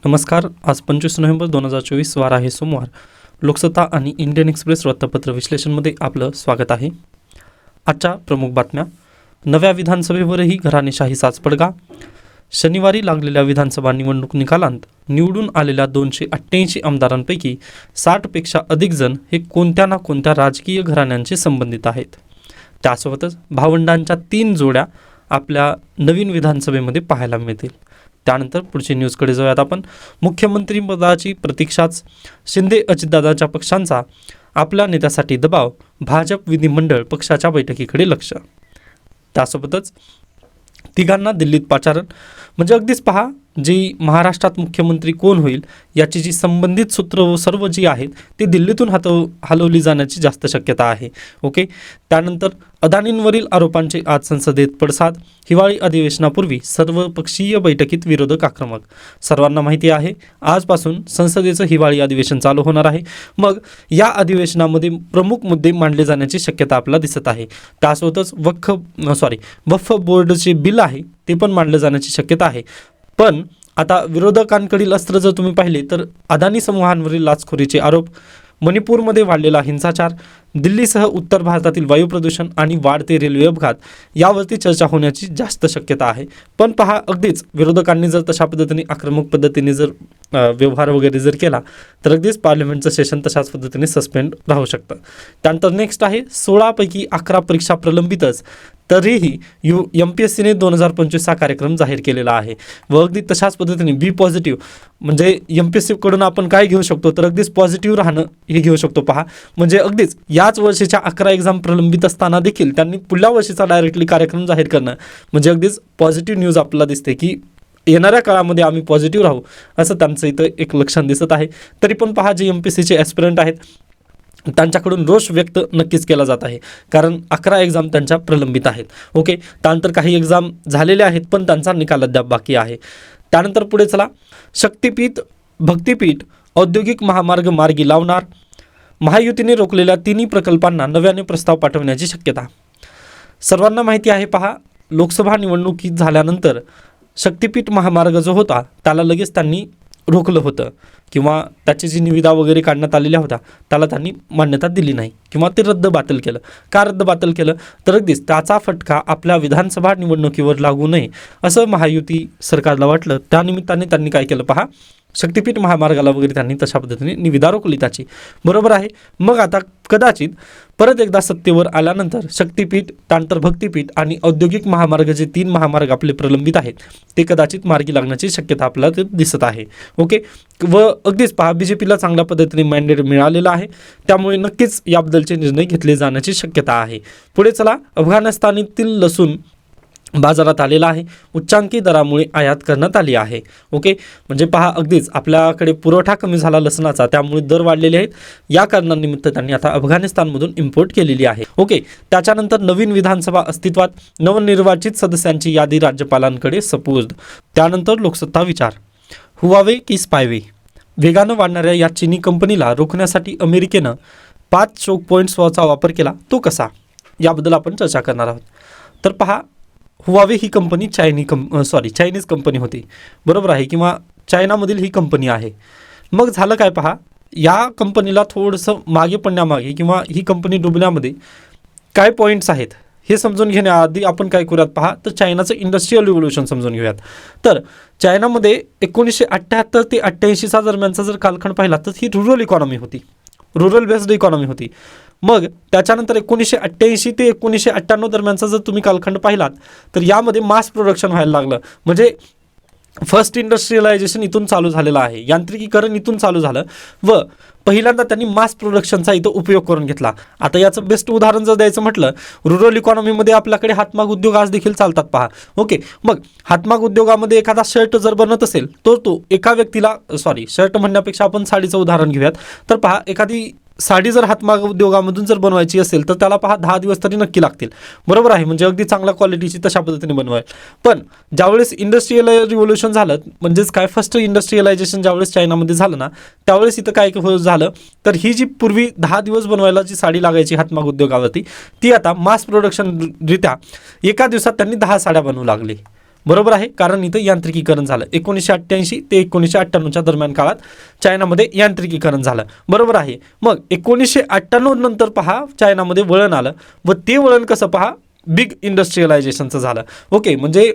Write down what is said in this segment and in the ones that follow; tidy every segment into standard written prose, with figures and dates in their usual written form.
नमस्कार. आज 25 नोव्हेंबर 2024 वार आहे सोमवार. लोकसत्ता आणि इंडियन एक्सप्रेस वृत्तपत्र विश्लेषणमध्ये आपलं स्वागत आहे. आजच्या प्रमुख बातम्या. नव्या विधानसभेवरही घराणेशाहीचाच पडगा. शनिवारी लागलेल्या विधानसभा निवडणूक निकालांत निवडून आलेल्या 288 आमदारांपैकी 60पेक्षा अधिक जण हे कोणत्या ना कोणत्या राजकीय घराण्यांशी संबंधित आहेत. त्यासोबतच भावंडांच्या 3 जोड्या आपल्या नवीन विधानसभेमध्ये पाहायला मिळतील. त्यानंतर पुढची न्यूजकडे जाऊयात आपण. मुख्यमंत्रीपदाची प्रतीक्षाच. शिंदे अजितदादांच्या पक्षांचा आपल्या नेत्यासाठी दबाव. भाजप विधिमंडळ पक्षाच्या बैठकीकडे लक्ष. त्यासोबतच तिघांना दिल्लीत पाचारण. म्हणजे अगदीच पहा, जी महाराष्ट्रात मुख्यमंत्री कोण होईल याची जी संबंधित सूत्र सर्व जी आहेत ती दिल्लीतून हलवली जाण्याची जास्त शक्यता आहे. ओके. त्यानंतर अदानींवरील आरोपांचे आज संसदेत पडसाद. हिवाळी अधिवेशनापूर्वी सर्वपक्षीय बैठकीत विरोधक आक्रमक. सर्वांना माहिती आहे आजपासून संसदेचं हिवाळी अधिवेशन चालू होणार आहे. मग या अधिवेशनामध्ये प्रमुख मुद्दे मांडले जाण्याची शक्यता आपल्याला दिसत आहे. त्यासोबतच वक्फ बोर्डचे बिल आहे ते पण मांडलं जाण्याची शक्यता आहे. पण आता विरोधकांकडील अस्त्र जर तुम्ही पाहिले तर अदानी समूहांवरील लाचखोरीचे आरोप, मणिपूरमध्ये वाढलेला हिंसाचार, दिल्लीसह उत्तर भारतातील वायू प्रदूषण आणि वाढते रेल्वे अपघात यावरती चर्चा होण्याची जास्त शक्यता आहे. पण पहा, अगदीच विरोधकांनी जर तशा पद्धतीने आक्रमक पद्धतीने जर व्यवहार वगैरे जर केला तर अगदीच पार्लमेंटचं सेशन तशाच पद्धतीने सस्पेंड राहू शकतं. त्यानंतर नेक्स्ट आहे 16पैकी 11 परीक्षा प्रलंबितच तरीही MPSCने 2025 कार्यक्रम जाहीर केलेला आहे. व अगदी तशाच पद्धतीने बी पॉझिटिव्ह म्हणजे MPSCकडून आपण काय घेऊ शकतो तर अगदीच पॉझिटिव्ह राहणं हे घेऊ शकतो. पहा, म्हणजे अगदीच याच वर्षीच्या 11 एक्झाम प्रलंबित असताना देखील त्यांनी पुढल्या वर्षीचा डायरेक्टली कार्यक्रम जाहीर करणं म्हणजे अगदीच पॉझिटिव्ह न्यूज आपल्याला दिसते की येणाऱ्या काळामध्ये आम्ही पॉझिटिव्ह राहू असं त्यांचं इथं एक लक्षण दिसत आहे. तरी पण पहा, जे MPSCचे ॲस्पिरंट आहेत त्यांच्याकडून रोष व्यक्त नक्कीच केला जात आहे, कारण 11 एक्झाम त्यांच्या प्रलंबित आहेत. ओके. त्यानंतर काही एक्झाम झालेल्या आहेत पण त्यांचा निकाल अद्याप बाकी आहे. त्यानंतर पुढे चला. शक्तिपीठ भक्तिपीठ औद्योगिक महामार्ग मार्गी लावणार. महायुतीने रोखलेल्या 3 प्रकल्पांना नव्याने प्रस्ताव पाठवण्याची शक्यता. सर्वांना माहिती आहे पहा, लोकसभा निवडणुकीत झाल्यानंतर शक्तिपीठ महामार्ग जो होता त्याला लगेच त्यांनी रोखलं होतं किंवा त्याची जी निविदा वगैरे काढण्यात आलेल्या होत्या त्याला त्यांनी मान्यता दिली नाही किंवा ते बातल केलं. का बातल केलं तर अगदीच त्याचा फटका आपल्या विधानसभा निवडणुकीवर लागू नये असं महायुती सरकारला वाटलं. त्यानिमित्ताने त्यांनी काय केलं पहा, शक्तिपीठ महामार्गाला वगैरे त्यांनी तशा पद्धतीने निविदा रोखली त्याची. बरोबर आहे. मग आता कदाचित परत एकदा सत्तेवर आल्यानंतर शक्तिपीठ, त्यानंतर भक्तिपीठ आणि औद्योगिक महामार्ग जे 3 महामार्ग आपले प्रलंबित आहेत ते कदाचित मार्गी लागण्याची शक्यता आपल्याला दिसत आहे. ओके. व अगदीच पहा, BJPला चांगल्या पद्धतीने मॅन्डेट मिळालेला आहे, त्यामुळे नक्कीच याबद्दलचे निर्णय घेतले जाण्याची शक्यता आहे. पुढे चला. अफगाणिस्तानातील लसूण बाजारात आलेला आहे. उच्चांकी दरामुळे आयात करण्यात आली आहे. ओके. म्हणजे पहा, अगदीच आपल्याकडे पुरवठा कमी झाला लसणाचा, त्यामुळे दर वाढलेले आहेत. या कारणानिमित्त त्यांनी आता अफगाणिस्तानमधून इम्पोर्ट केलेली आहे. ओके. त्याच्यानंतर नवीन विधानसभा अस्तित्वात. नवनिर्वाचित सदस्यांची यादी राज्यपालांकडे सपूर्द. त्यानंतर लोकसत्ता विचार. हुवावे की स्पायवे. वेगानं वाढणाऱ्या या चीनी कंपनीला रोखण्यासाठी अमेरिकेनं 5 चोक पॉईंट्सचा वापर केला. तो कसा, याबद्दल आपण चर्चा करणार आहोत. तर पहा, हुवावे ही कंपनी चायनीज कंपनी होती. बरोबर आहे, किंवा चायनामधील ही कंपनी आहे. मग झालं काय पहा, या कंपनीला थोडंसं मागे पडण्यामागे किंवा ही कंपनी डुबण्यामध्ये काय पॉईंट्स आहेत हे समजून घेण्याआधी आपण काय करूयात पहा, तर चायनाचं इंडस्ट्रियल रिव्होल्यूशन समजून घेऊयात. तर चायनामध्ये 1978 ते 88 दरम्यानचा जर कालखंड पाहिला तर ही रुरल इकॉनॉमी होती, रुरल बेस्ड इकॉनॉमी होती. मग त्याच्यानंतर 1988 ते 1998 दरम्यानचा जर तुम्ही कालखंड पाहिलात तर यामध्ये मास प्रोडक्शन व्हायला लागलं. म्हणजे फर्स्ट इंडस्ट्रियलायझेशन इथून चालू झालेलं आहे, यांत्रिकीकरण इथून चालू झालं व पहिल्यांदा त्यांनी मास प्रोडक्शनचा इथं उपयोग करून घेतला. आता याचं बेस्ट उदाहरण जर द्यायचं म्हटलं, रुरल इकॉनॉमीमध्ये आपल्याकडे हातमाग उद्योग आज देखील चालतात पहा. ओके. मग हातमाग उद्योगामध्ये एखादा शर्ट जर बनत असेल तर तो एका व्यक्तीला शर्ट म्हणण्यापेक्षा आपण साडीचं उदाहरण घेऊयात. तर पहा, एखादी साडी जर हातमाग उद्योगामधून जर बनवायची असेल तर त्याला पहा 10 दिवस तरी नक्की लागतील. बरोबर आहे. म्हणजे अगदी चांगल्या क्वालिटीची तशा पद्धतीने बनवाय. पण ज्यावेळेस इंडस्ट्रियल रिव्होल्यूशन झालं, म्हणजेच काय फर्स्ट इंडस्ट्रियलायझेशन ज्यावेळेस चायनामध्ये झालं ना, त्यावेळेस इथं काय झालं तर ही जी पूर्वी 10 दिवस बनवायला जी साडी लागायची हातमाग उद्योगावरती ती आता मास प्रोडक्शन रित्या एका दिवसात त्यांनी 10 साड्या बनवू लागली. बरोबर आहे, कारण इथं यांत्रिकीकरण झालं 1988 ते 1998च्या दरम्यान काळात चायनामध्ये यांत्रिकीकरण झालं. बरोबर आहे. मग 1998 नंतर पहा चायनामध्ये वळण आलं व ते वळण कसं पहा बिग इंडस्ट्रियलायझेशनचं झालं. ओके, म्हणजे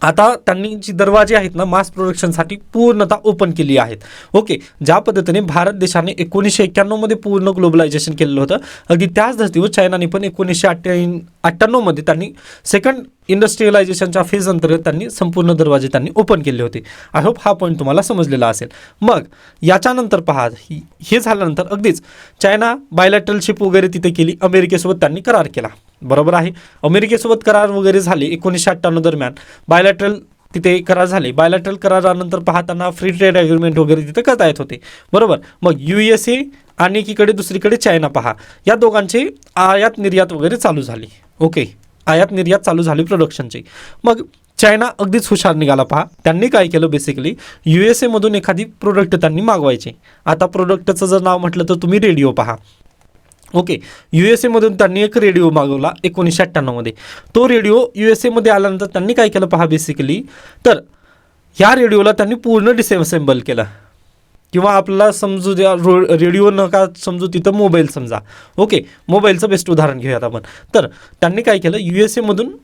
आता त्यांनी जी दरवाजे आहेत ना मास प्रोडक्शनसाठी पूर्णतः ओपन केली आहेत. ओके, ज्या पद्धतीने भारत देशाने 1991 मध्ये पूर्ण ग्लोबलायझेशन केलेलं होतं, अगदी त्याच धर्तीवर चायनाने पण 1998 मध्ये त्यांनी सेकंड इंडस्ट्रियलायझेशनच्या फेज अंतर्गत त्यांनी संपूर्ण दरवाजे त्यांनी ओपन केले होते. आय होप हा पॉईंट तुम्हाला समजलेला असेल. मग याच्यानंतर पहा हे झाल्यानंतर अगदीच चायना बायलॅटरलशिप वगैरे तिथे केली, अमेरिकेसोबत त्यांनी करार केला. बरोबर आहे, अमेरिकेसोबत करार वगैरे झाले 1998 दरम्यान, बायलॅटरल तिथे करार झाले. बायलॅटरल करारानंतर पाहताना फ्री ट्रेड ॲग्रीमेंट वगैरे तिथे करता येत होते. बरोबर, मग USA आणि एकीकडे दुसरीकडे चायना पहा, या दोघांचे आयात निर्यात वगैरे चालू झाली. ओके, आयात निर्यात चालू झाली प्रोडक्शनची. मग चायना अगदीच हुशार निघाला पहा, त्यांनी काय केलं बेसिकली USA मधून एखादी प्रोडक्ट त्यांनी मागवायचे. आता प्रोडक्टचं जर नाव म्हटलं तर तुम्ही रेडिओ पहा. ओके, USA मधून त्यांनी एक रेडिओ मागवला 1998 मध्ये. तो रेडिओ USA मध्ये आल्यानंतर त्यांनी काय केलं पहा बेसिकली, तर ह्या रेडिओला त्यांनी पूर्ण डिसअसेंबल केलं, किंवा आपल्याला समजू द्या रेडिओ नका समजू, तिथं मोबाईल समजा. ओके, मोबाईलचं बेस्ट उदाहरण घेऊयात आपण. तर त्यांनी काय केलं, USA मधून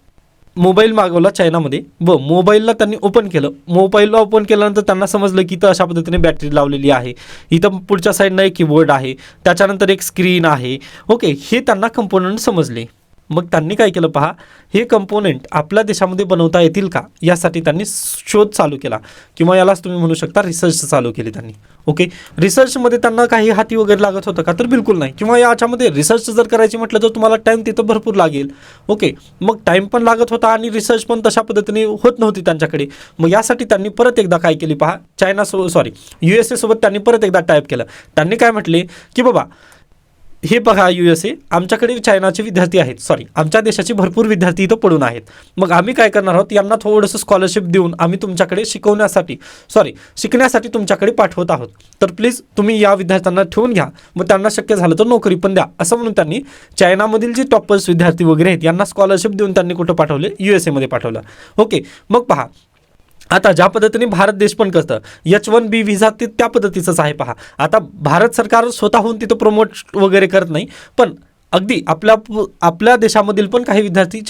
मोबाईल मागवला चायनामध्ये व मोबाईलला त्यांनी ओपन केलं. मोबाईलला ओपन केल्यानंतर त्यांना समजलं की इथं अशा पद्धतीने बॅटरी लावलेली आहे, इथं पुढच्या साईडनं एक कीबोर्ड आहे, त्याच्यानंतर एक स्क्रीन आहे. ओके, हे त्यांना कंपोनंट समजले. मग त्यांनी काय केलं पहा, हे कंपोनेंट आपल्या देशामध्ये बनवता येतील का यासाठी त्यांनी शोध चालू केला, किंवा यालाच तुम्ही म्हणू शकता रिसर्च चालू केली त्यांनी. ओके, रिसर्चमध्ये त्यांना काही हाती वगैरे लागत होतं का, तर बिलकुल नाही. किंवा याच्यामध्ये रिसर्च जर करायची म्हटलं तर तुम्हाला टाईम तिथं भरपूर लागेल. ओके, मग टाईम पण लागत होता आणि रिसर्च पण तशा पद्धतीने होत नव्हती त्यांच्याकडे. मग यासाठी त्यांनी परत एकदा काय केली पहा, USA सोबत त्यांनी परत एकदा टाईप केलं. त्यांनी काय म्हटले की बाबा हे बघा USA, आमच्याकडे चायनाचे विद्यार्थी आहेत, आमच्या देशाचे भरपूर विद्यार्थी इथं पडून आहेत. मग आम्ही काय करणार आहोत, यांना थोडंसं स्कॉलरशिप देऊन आम्ही तुमच्याकडे शिकण्यासाठी तुमच्याकडे पाठवत आहोत. तर प्लीज तुम्ही या विद्यार्थ्यांना ठेवून घ्या, मग त्यांना शक्य झालं तर नोकरी पण द्या, असं म्हणून त्यांनी चायनामधील जे टॉपर्स विद्यार्थी वगैरे आहेत यांना स्कॉलरशिप देऊन त्यांनी कुठं पाठवले, USA मध्ये पाठवलं. ओके, मग पहा आता ज्या पद्धतीने भारत देश पण करतं, H1B व्हिसा ते त्या पद्धतीचंच आहे पहा. आता भारत सरकार स्वतःहून तिथं प्रमोट वगैरे करत नाही, पण अगदी आपल्या देशामधील पण काही विद्यार्थी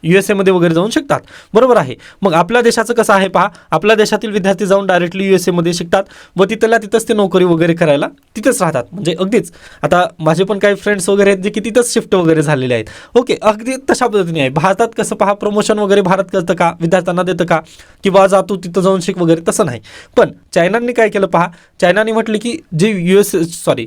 USA मध्ये वगैरे जाऊन शिकतात. बरोबर आहे. मग आपल्या देशाचं कसं आहे पहा, आपल्या देशातील विद्यार्थी जाऊन डायरेक्टली USA मध्ये शिकतात व तिथंच ते नोकरी वगैरे करायला तिथंच राहतात. म्हणजे अगदीच आता माझे पण काही फ्रेंड्स वगैरे आहेत जे की तिथंच शिफ्ट वगैरे झालेले आहेत. ओके, अगदी तशा पद्धतीने आहे. भारतात कसं पहा, प्रमोशन वगैरे भारत करतं का, विद्यार्थ्यांना देतं का, किंवा जा तू तिथं जाऊन शिक वगैरे, तसं नाही. पण चायनाने काय केलं पहा, चायनाने म्हटलं की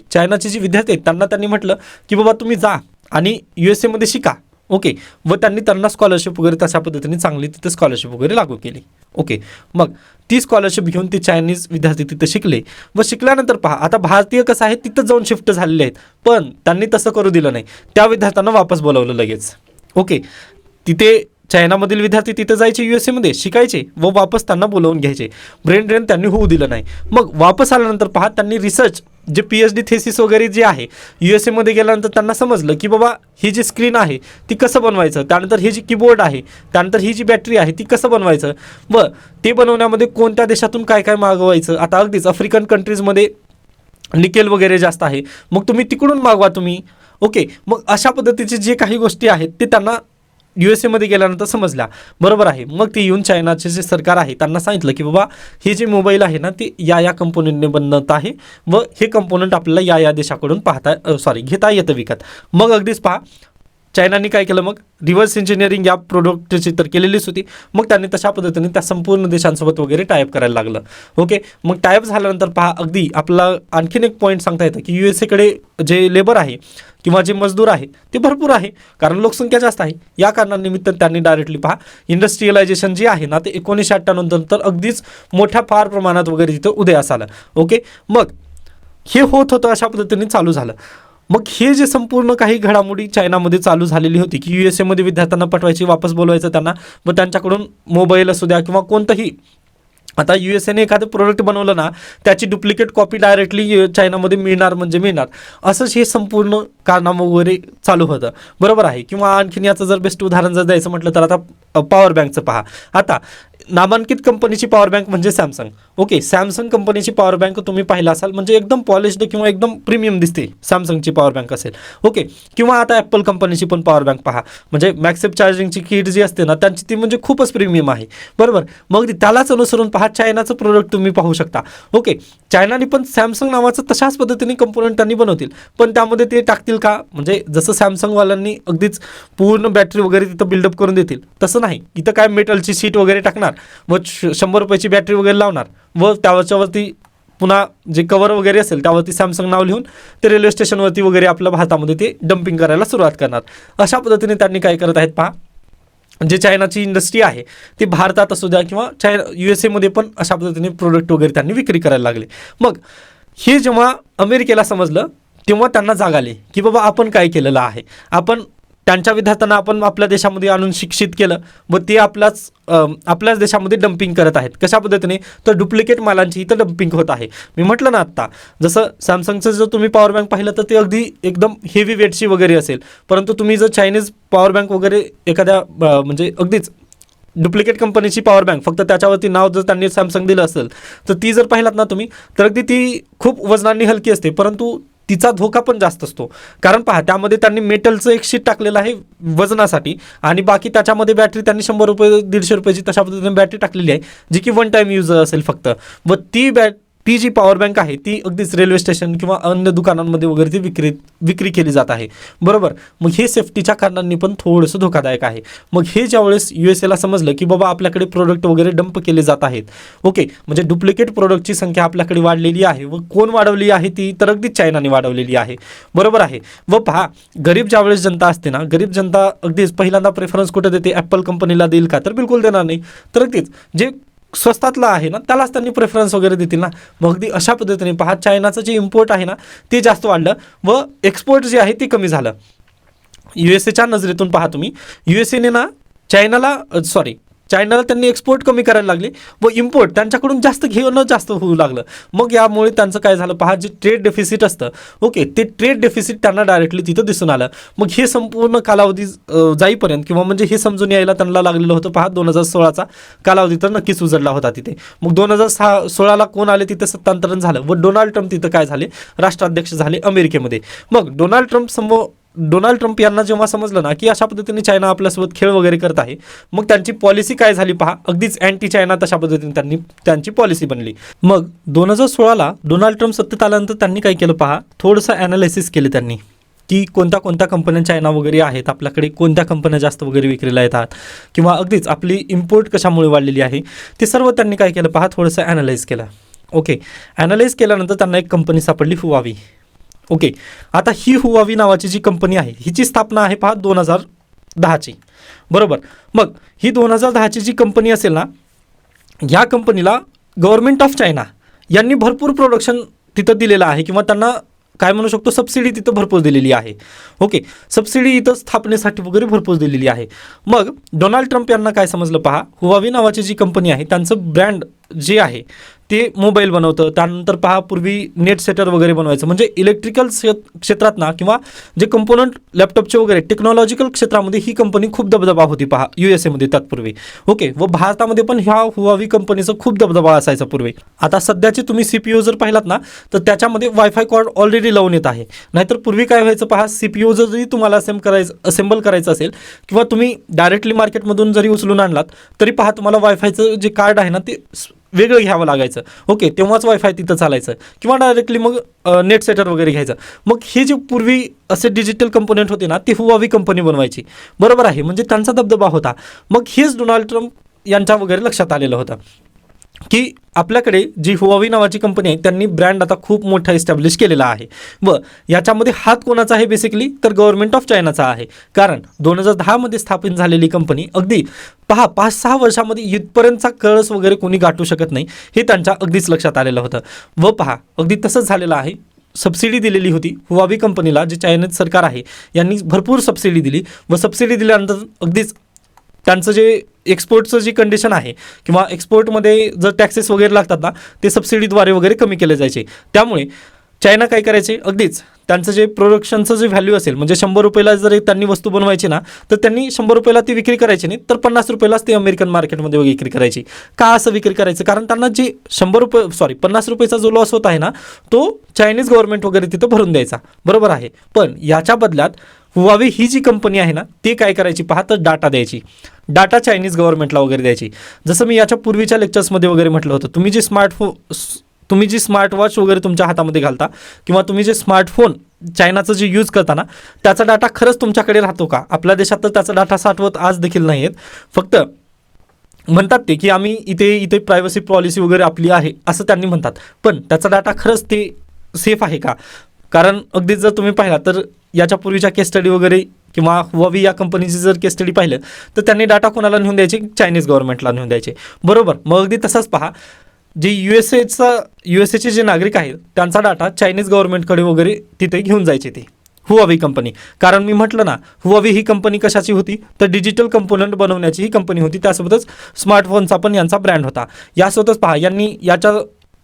चायनाचे जे विद्यार्थी आहेत त्यांना त्यांनी म्हटलं की बाबा तुम्ही जा आणि USA मध्ये शिका. ओके, व त्यांना स्कॉलरशिप वगैरे तशा पद्धतीने चांगली तिथे स्कॉलरशिप वगैरे लागू केली. ओके, मग ती स्कॉलरशिप घेऊन ते चायनीज विद्यार्थी तिथे शिकले व शिकल्यानंतर पहा आता भारतीय कसं आहे तिथं जाऊन शिफ्ट झालेले आहेत, पण त्यांनी तसं करू दिलं नाही. त्या विद्यार्थ्यांना वापस बोलावलं लगेच. ओके, तिथे चायनामधील विद्यार्थी तिथे जायचे USA मध्ये शिकायचे व वापस त्यांना बोलावून घ्यायचे. ब्रेन ड्रेन त्यांनी होऊ दिलं नाही. मग वापस आल्यानंतर पहा त्यांनी रिसर्च जे PhD थेसिस वगैरे जे आहे USA मध्ये गेल्यानंतर त्यांना समजलं की बाबा ही जी स्क्रीन आहे ती कसं बनवायचं, त्यानंतर ही जी कीबोर्ड आहे, त्यानंतर ही जी बॅटरी आहे ती कसं बनवायचं व ते बनवण्यामध्ये कोणत्या देशातून काय काय मागवायचं. आता अगदीच आफ्रिकन कंट्रीजमध्ये निकेल वगैरे जास्त आहे, मग तुम्ही तिकडून मागवा तुम्ही. ओके, मग अशा पद्धतीचे जे काही गोष्टी आहेत ते त्यांना USA मध्ये गेल्यानंतर समजल्या. बरोबर आहे. मग ते येऊन चायनाचे जे सरकार आहे त्यांना सांगितलं की बाबा हे जे मोबाईल आहे ना ते या कंपोनेंटने बनत आहे व हे कंपोनेंट आपल्याला या देशाकडून घेता येतं विकत. मग अगदीच पहा चायनाने काय केलं, मग रिव्हर्स इंजिनिअरिंग या प्रोडक्टची तर केलेलीच होती. मग त्यांनी तशा पद्धतीने त्या संपूर्ण देशांसोबत वगैरे टायअप करायला लागलं. ओके, मग टायअप झाल्यानंतर पहा अगदी आपला आणखीन एक पॉईंट सांगता येतं की USA कडे जे लेबर आहे किंवा जे मजदूर आहे ते भरपूर आहे, कारण लोकसंख्या जास्त आहे. या कारणानिमित्त त्यांनी डायरेक्टली पहा इंडस्ट्रियलायझेशन जे आहे ना ते 1998 नंतर अगदीच मोठ्या फार प्रमाणात वगैरे तिथं उदयास आलं. ओके, मग हे होत होतं अशा पद्धतीने चालू झालं. मग हे जे संपूर्ण काही घडामोडी चायनामध्ये चालू झालेली होती की USA मध्ये विद्यार्थ्यांना पाठवायची, वापस बोलवायचं त्यांना व त्यांच्याकडून मोबाईल असू द्या किंवा कोणतंही आता USA ने एखादं प्रोडक्ट बनवलं ना, त्याची डुप्लिकेट कॉपी डायरेक्टली चायनामध्ये मिळणार म्हणजे मिळणार, असंच हे संपूर्ण कारनामं वगैरे चालू होतं, बरोबर आहे. किंवा आणखीन याचं जर बेस्ट उदाहरण जर द्यायचं म्हटलं तर आता पॉवर बँकचं पहा. आता नामांकित कंपनीची पॉवर बँक म्हणजे सॅमसंग. ओके, सॅमसंग कंपनीची पॉवर बँक तुम्ही पाहिला असाल, म्हणजे एकदम पॉलिश्ड किंवा एकदम प्रीमियम दिसते सॅमसंगची पॉवर बँक असेल. ओके, किंवा आता ॲपल कंपनीची पण पॉवर बँक पहा, म्हणजे मॅक्सेफ चार्जिंगची किट जी असते ना, त्यांची ती म्हणजे खूपच प्रीमियम आहे, बरोबर. मग त्यालाच अनुसरून पहा चायनाचं प्रोडक्ट तुम्ही पाहू शकता. ओके, चायनाने पण सॅमसंग नावाचं तशाच पद्धतीने कंपोनंट त्यांनी बनवतील, पण त्यामध्ये ते टाकतील का, म्हणजे जसं सॅमसंगवाल्यांनी अगदीच पूर्ण बॅटरी वगैरे तिथं बिल्डअप करून देतील तसं नाही. इथं काय मेटलची शीट वगैरे टाकणार व 100 रुपयाची बॅटरी वगैरे लावणार व त्याच्यावरती पुन्हा जे कवर वगैरे असेल त्यावरती सॅमसंग नाव लिहून ते रेल्वे स्टेशनवरती वगैरे आपल्या भारतामध्ये ते डम्पिंग करायला सुरुवात करणार. अशा पद्धतीने त्यांनी काय करत आहेत पहा, जे चायनाची इंडस्ट्री आहे ती भारतात असू द्या किंवा USA मध्ये पण अशा पद्धतीने प्रोडक्ट वगैरे त्यांनी विक्री करायला लागले. मग हे जेव्हा अमेरिकेला समजलं तेव्हा त्यांना जाग आली की बाबा आपण काय केलेलं आहे, आपण त्यांच्या विद्यार्थ्यांना आपण आपल्या देशामध्ये आणून शिक्षित केलं व ते आपल्याच देशामध्ये डम्पिंग करत आहेत. कशा पद्धतीने, तर डुप्लिकेट मालांची इथं डम्पिंग होत आहे. मी म्हटलं ना आत्ता, जसं सॅमसंगचं जर तुम्ही पॉवर बँक पाहिलं तर ते अगदी एकदम हेवी वेटची वगैरे असेल, परंतु तुम्ही जर चायनीज पॉवर बँक वगैरे एखाद्या म्हणजे अगदीच डुप्लिकेट कंपनीची पॉवर बँक फक्त त्याच्यावरती नाव जर त्यांनी सॅमसंग दिलं असेल तर ती जर पाहिलात ना तुम्ही, तर अगदी ती खूप वजनाने हलकी असते, परंतु तिचा धोका पण जास्त असतो. कारण पहा, त्यामध्ये त्यांनी मेटलचं एक शीट टाकलेलं आहे वजनासाठी आणि बाकी त्याच्यामध्ये बॅटरी त्यांनी 100 रुपये 150 रुपयाची तशा पद्धतीने बॅटरी टाकलेली आहे, जी की वन टाईम यूज असेल फक्त. व ती जी पॉवर बँक आहे ती अगदीच रेल्वे स्टेशन किंवा अन्य दुकानांमध्ये वगैरे ती विक्री केली जात आहे, बरोबर. मग हे सेफ्टीच्या कारणांनी पण थोडंसं धोकादायक आहे. मग हे ज्यावेळेस USA समजलं की बाबा आपल्याकडे प्रोडक्ट वगैरे डंप केले जात आहेत, ओके, म्हणजे डुप्लिकेट प्रोडक्टची संख्या आपल्याकडे वाढलेली आहे व कोण वाढवली आहे ती, तर अगदीच चायनाने वाढवलेली आहे, बरोबर आहे. व पहा, गरीब ज्यावेळेस जनता असते ना, गरीब जनता अगदीच पहिल्यांदा प्रेफरन्स कुठे देते, ॲपल कंपनीला देईल का, तर बिलकुल देणार नाही. तर अगदीच जे स्वस्तातला आहे ना त्यालाच त्यांनी प्रेफरन्स वगैरे देतील ना. मग अगदी अशा पद्धतीने पहा, चायनाचं जे इम्पोर्ट आहे ना ते जास्त वाढलं व एक्सपोर्ट जे आहे ते कमी झालं. USA नजरेतून पहा तुम्ही, USAने ना चायनाला त्यांनी एक्सपोर्ट कमी करायला लागले व इम्पोर्ट त्यांच्याकडून जास्त घेणं जास्त होऊ लागलं. मग यामुळे त्यांचं काय झालं पहा, जे ट्रेड डेफिसिट असतं, ओके, ते ट्रेड डेफिसिट त्यांना डायरेक्टली तिथं दिसून आलं. मग हे संपूर्ण कालावधी जाईपर्यंत किंवा म्हणजे हे समजून यायला त्यांना लागलेलं होतं पहा, 2016चा कालावधी तर नक्कीच उजडला होता तिथे. मग 2016ला कोण आले तिथे सत्तांतरण झालं व डोनाल्ड ट्रम्प तिथं काय झाले, राष्ट्राध्यक्ष झाले अमेरिकेमध्ये. मग डोनाल्ड ट्रम्प यांना जेव्हा समजलं ना की अशा पद्धतीने चायना आपल्यासोबत खेळ वगैरे करत आहे, मग त्यांची पॉलिसी काय झाली पहा, अगदीच अँटी चायना तशा पद्धतीने त्यांची पॉलिसी बनली. मग 2016ला डोनाल्ड ट्रम्प सत्तेत आल्यानंतर त्यांनी काय केलं पहा, थोडंसं ॲनालिसिस केलं त्यांनी की कोणत्या कंपन्या चायना वगैरे आहेत, आपल्याकडे कोणत्या कंपन्या जास्त वगैरे विक्रीला येतात किंवा अगदीच आपली इम्पोर्ट कशामुळे वाढलेली आहे, ते सर्व त्यांनी काय केलं पहा, थोडंसं ॲनालाइज केलं. ओके, ॲनालाइज केल्यानंतर त्यांना एक कंपनी सापडली, हुवावी. ओके, आता ही हुवावी नावाची जी कंपनी आहे हिची स्थापना आहे पहा 2010ची, बरोबर. मग ही 2010ची जी कंपनी असेल ना, ह्या कंपनीला गव्हर्नमेंट ऑफ चायना यांनी भरपूर प्रोडक्शन तिथं दिलेलं आहे किंवा त्यांना काय म्हणू शकतो, सबसिडी तिथं भरपूर दिलेली आहे. ओके, सबसिडी इथं स्थापनेसाठी वगैरे भरपूर दिलेली आहे. मग डोनाल्ड ट्रम्प यांना काय समजलं पहा, हुवावी नावाची जी कंपनी आहे त्यांचं ब्रँड जे आहे ते मोबाईल बनवतं, त्यानंतर पहा पूर्वी नेट सेटर वगैरे बनवायचं, म्हणजे इलेक्ट्रिकल क्षेत्रात ना किंवा जे कंपोनंट लॅपटॉपचे वगैरे टेक्नॉलॉजिकल क्षेत्रामध्ये ही कंपनी खूप दबदबा होती पहा USA तत्पूर्वी. ओके, व भारतामध्ये पण ह्या हुवावी कंपनीचा खूप दबदबा असायचा पूर्वी. आता सध्याचे तुम्ही CPU जर पाहिलात ना तर त्याच्यामध्ये वायफाय कॉर्ड ऑलरेडी लावून येत आहे. नाहीतर पूर्वी काय व्हायचं पहा, CPU जरी तुम्हाला असेंबल करायचं असेल किंवा तुम्ही डायरेक्टली मार्केटमधून जरी उचलून आणलात तरी पहा तुम्हाला वायफायचं जे कार्ड आहे ना ते वेगळं घ्यावं लागायचं. ओके, तेव्हाच वायफाय तिथं चालायचं किंवा डायरेक्टली मग नेट सेटर वगैरे घ्यायचं. मग हे जे पूर्वी असे डिजिटल कंपोनेंट होते ना ते हुवावी कंपनी बनवायची, बरोबर आहे, म्हणजे त्यांचा दबदबा होता. मग हेच डोनाल्ड ट्रम्प यांच्या वगैरे लक्षात आलेलं होतं की आपल्याकडे जी हुवावी नावाची कंपनी आहे त्यांनी ब्रँड आता खूप मोठा इस्टॅब्लिश केलेला आहे व याच्यामध्ये हात कोणाचा आहे बेसिकली, तर गव्हर्नमेंट ऑफ चायनाचा आहे. कारण 2010मध्ये स्थापित झालेली कंपनी अगदी पहा 5-6 वर्षामध्ये इथपर्यंतचा कळस वगैरे कोणी गाठू शकत नाही हे त्यांच्या अगदीच लक्षात आलेलं होतं. व पहा अगदी तसंच झालेलं आहे. सबसिडी दिलेली होती हुवावी कंपनीला, जे चायनीज सरकार आहे यांनी भरपूर सबसिडी दिली व सबसिडी दिल्यानंतर अगदीच त्यांचं जे एक्सपोर्टचं जी कंडिशन आहे किंवा एक्सपोर्टमध्ये जर टॅक्सेस वगैरे लागतात ना ते सबसिडीद्वारे वगैरे कमी केले जायचे. त्यामुळे चायना काय करायचे, अगदीच त्यांचं जे प्रोडक्शनचं जे व्हॅल्यू असेल म्हणजे 100 रुपयाला जर त्यांनी वस्तू बनवायची ना तर त्यांनी 100 रुपयाला ती विक्री करायची नाही, तर 50 रुपयालाच ते अमेरिकन मार्केटमध्ये विक्री करायची. का असं विक्री करायचं, कारण त्यांना जे 50 रुपयाचा जो लॉस होत आहे ना तो चायनीज गव्हर्नमेंट वगैरे तिथं भरून द्यायचा. बरोबर आहे. पण याच्या बदल्यात हुवावे ही जी कंपनी आहे ना ते काय करायची पहा, तर डाटा द्यायची. डाटा चायनीज गव्हर्नमेंटला वगैरे द्यायची. जसं मी याच्या पूर्वीच्या लेक्चर्समध्ये वगैरे म्हटलं होतं, तुम्ही जी स्मार्ट वॉच वगैरे तुमच्या हातामध्ये घालता किंवा तुम्ही जे स्मार्टफोन चायनाचं जे यूज करता ना त्याचा डाटा खरंच तुमच्याकडे राहतो का? आपल्या देशात तर त्याचा डाटा साठवत आज देखील नाही आहेत. फक्त म्हणतात ते की आम्ही इथे प्रायव्हसी पॉलिसी वगैरे आपली आहे असं त्यांनी म्हणतात, पण त्याचा डाटा खरंच ते सेफ आहे का? कारण अगदीच जर तुम्ही पाहिला तर याच्या पूर्वीच्या केस स्टडी वगैरे किंवा हुवावी या कंपनीची जर केस स्टडी पाहिलं तर त्यांनी डाटा कोणाला नेऊन द्यायचे, चायनीज गव्हर्नमेंटला नेऊन द्यायचे. बरोबर. मग अगदी तसंच पहा, जे यूएसएचे जे नागरिक आहेत त्यांचा डाटा चायनीज गव्हर्नमेंटकडे वगैरे तिथे घेऊन जायचे ते हुवावी कंपनी. कारण मी म्हटलं ना हुवावी ही कंपनी कशाची होती, तर डिजिटल कंपोनंट बनवण्याची ही कंपनी होती. त्यासोबतच स्मार्टफोनचा पण यांचा ब्रँड होता. यासोबतच पहा यांनी याच्या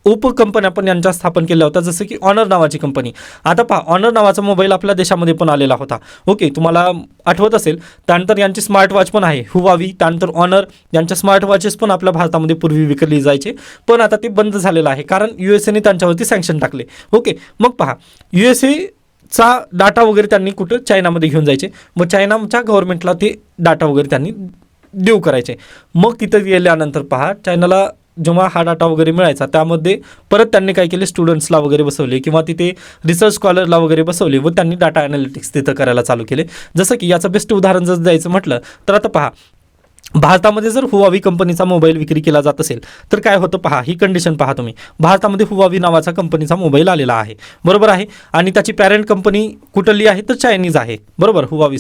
उपकंपन्या पण यांच्या स्थापन केल्या होत्या, जसं की ऑनर नावाची कंपनी. आता पहा ऑनर नावाचा मोबाईल आपल्या देशामध्ये पण आलेला होता. ओके, तुम्हाला आठवत असेल. त्यानंतर यांची स्मार्ट वॉच पण आहे हुवावी, त्यानंतर ऑनर यांच्या स्मार्ट वॉचेस पण आपल्या भारतामध्ये पूर्वी विकली जायचे, पण आता ते बंद झालेलं आहे कारण यूएसएने त्यांच्यावरती सँक्शन टाकले. ओके, मग पहा चा डाटा वगैरे त्यांनी कुठं चायनामध्ये घेऊन जायचे, मग चायनाच्या गव्हर्नमेंटला ते डाटा वगैरे त्यांनी देऊ करायचे. मग तिथं गेल्यानंतर पहा चायनाला जेव्हा हा डाटा वगैरे मिळायचा त्यामध्ये परत त्यांनी काय केले, स्टुडंट्सला वगैरे बसवले किंवा तिथे रिसर्च स्कॉलरला वगैरे बसवले व त्यांनी डाटा ॲनालिटिक्स तिथं करायला चालू केले. जसं की याचं बेस्ट उदाहरण जर द्यायचं म्हटलं तर आता पहा भारतामध्ये जर हुवावी कंपनीचा मोबाईल विक्री केला जात असेल तर काय होतं पहा, ही कंडिशन पहा तुम्ही. भारतामध्ये हुवावी नावाचा कंपनीचा मोबाईल आलेला आहे. बरोबर आहे. आणि त्याची पॅरेंट कंपनी कुठली आहे, तर चायनीज आहे. बरोबर, हुवावी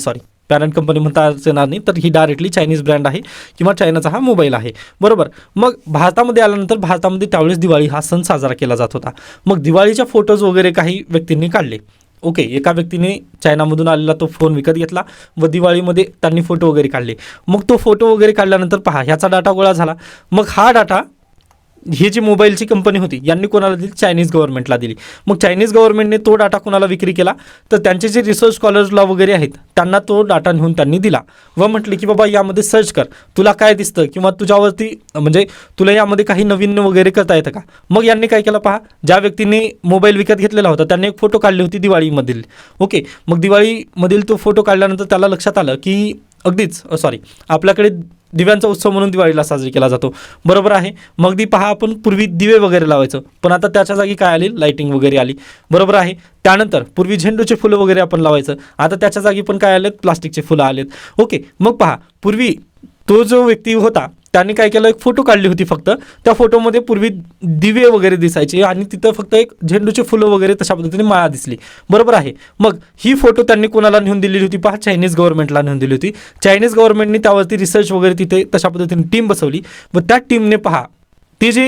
पॅरेंट कंपनी म्हणता येणार नाही, तर ही डायरेक्टली चायनीज ब्रँड आहे किंवा चायनाचा हा मोबाईल आहे. बरोबर. मग भारतामध्ये आल्यानंतर भारतामध्ये त्यावेळेस दिवाळी हा सण साजरा केला जात होता. मग दिवाळीच्या फोटोज वगैरे काही व्यक्तींनी काढले. ओके, एका व्यक्तीने चायनामधून आलेला तो फोन विकत घेतला व दिवाळीमध्ये त्यांनी फोटो वगैरे काढले. मग तो फोटो वगैरे काढल्यानंतर पहा ह्याचा डाटा गोळा झाला. मग हा डाटा ही जी मोबाईलची कंपनी होती यांनी कोणाला दिली, चायनीज गव्हर्नमेंटला दिली. मग चायनीज गव्हर्नमेंटने तो डाटा कोणाला विक्री केला, तर त्यांचे जे रिसर्च स्कॉलर्सला वगैरे आहेत त्यांना तो डाटा नेऊन त्यांनी दिला व म्हटले की बाबा यामध्ये सर्च कर, तुला काय दिसतं किंवा तुझ्यावरती म्हणजे तुला यामध्ये काही नवीन वगैरे करता येतं का. मग यांनी काय केलं पहा, ज्या व्यक्तीने मोबाईल विकत घेतलेला होता त्यांनी एक फोटो काढली होती दिवाळीमधील. ओके, मग दिवाळीमधील तो फोटो काढल्यानंतर त्याला लक्षात आलं की आपल्याकडे दिव्यांचा उत्सव म्हणून दिवाळीला साजरी केला जातो. बरोबर आहे. मग पहा आपण पूर्वी दिवे वगैरे लावायचं, पण आता त्याच्या जागी काय आली, लाइटिंग वगैरे आली. बरोबर आहे. त्यानंतर पूर्वी झेंडूचे फुलं वगैरे आपण लावायचं, आता त्याच्या जागी पण काय आलेत, प्लास्टिकचे फुलं आलेत. ओके, मग पहा पूर्वी तो जो व्यक्ती होता त्यांनी काय केलं, एक फोटो काढली होती फक्त. त्या फोटोमध्ये पूर्वी दिवे वगैरे दिसायचे आणि तिथं फक्त एक झेंडूचे फुलं वगैरे तशा पद्धतीने माळा दिसली. बरोबर आहे. मग ही फोटो त्यांनी कोणाला नेऊन दिलेली होती पहा, चायनीज गव्हर्नमेंटला नेऊन दिली होती. चायनीज गव्हर्नमेंटने त्यावरती रिसर्च वगैरे तिथे तशा पद्धतीने टीम बसवली व त्या टीमने पहा ते जे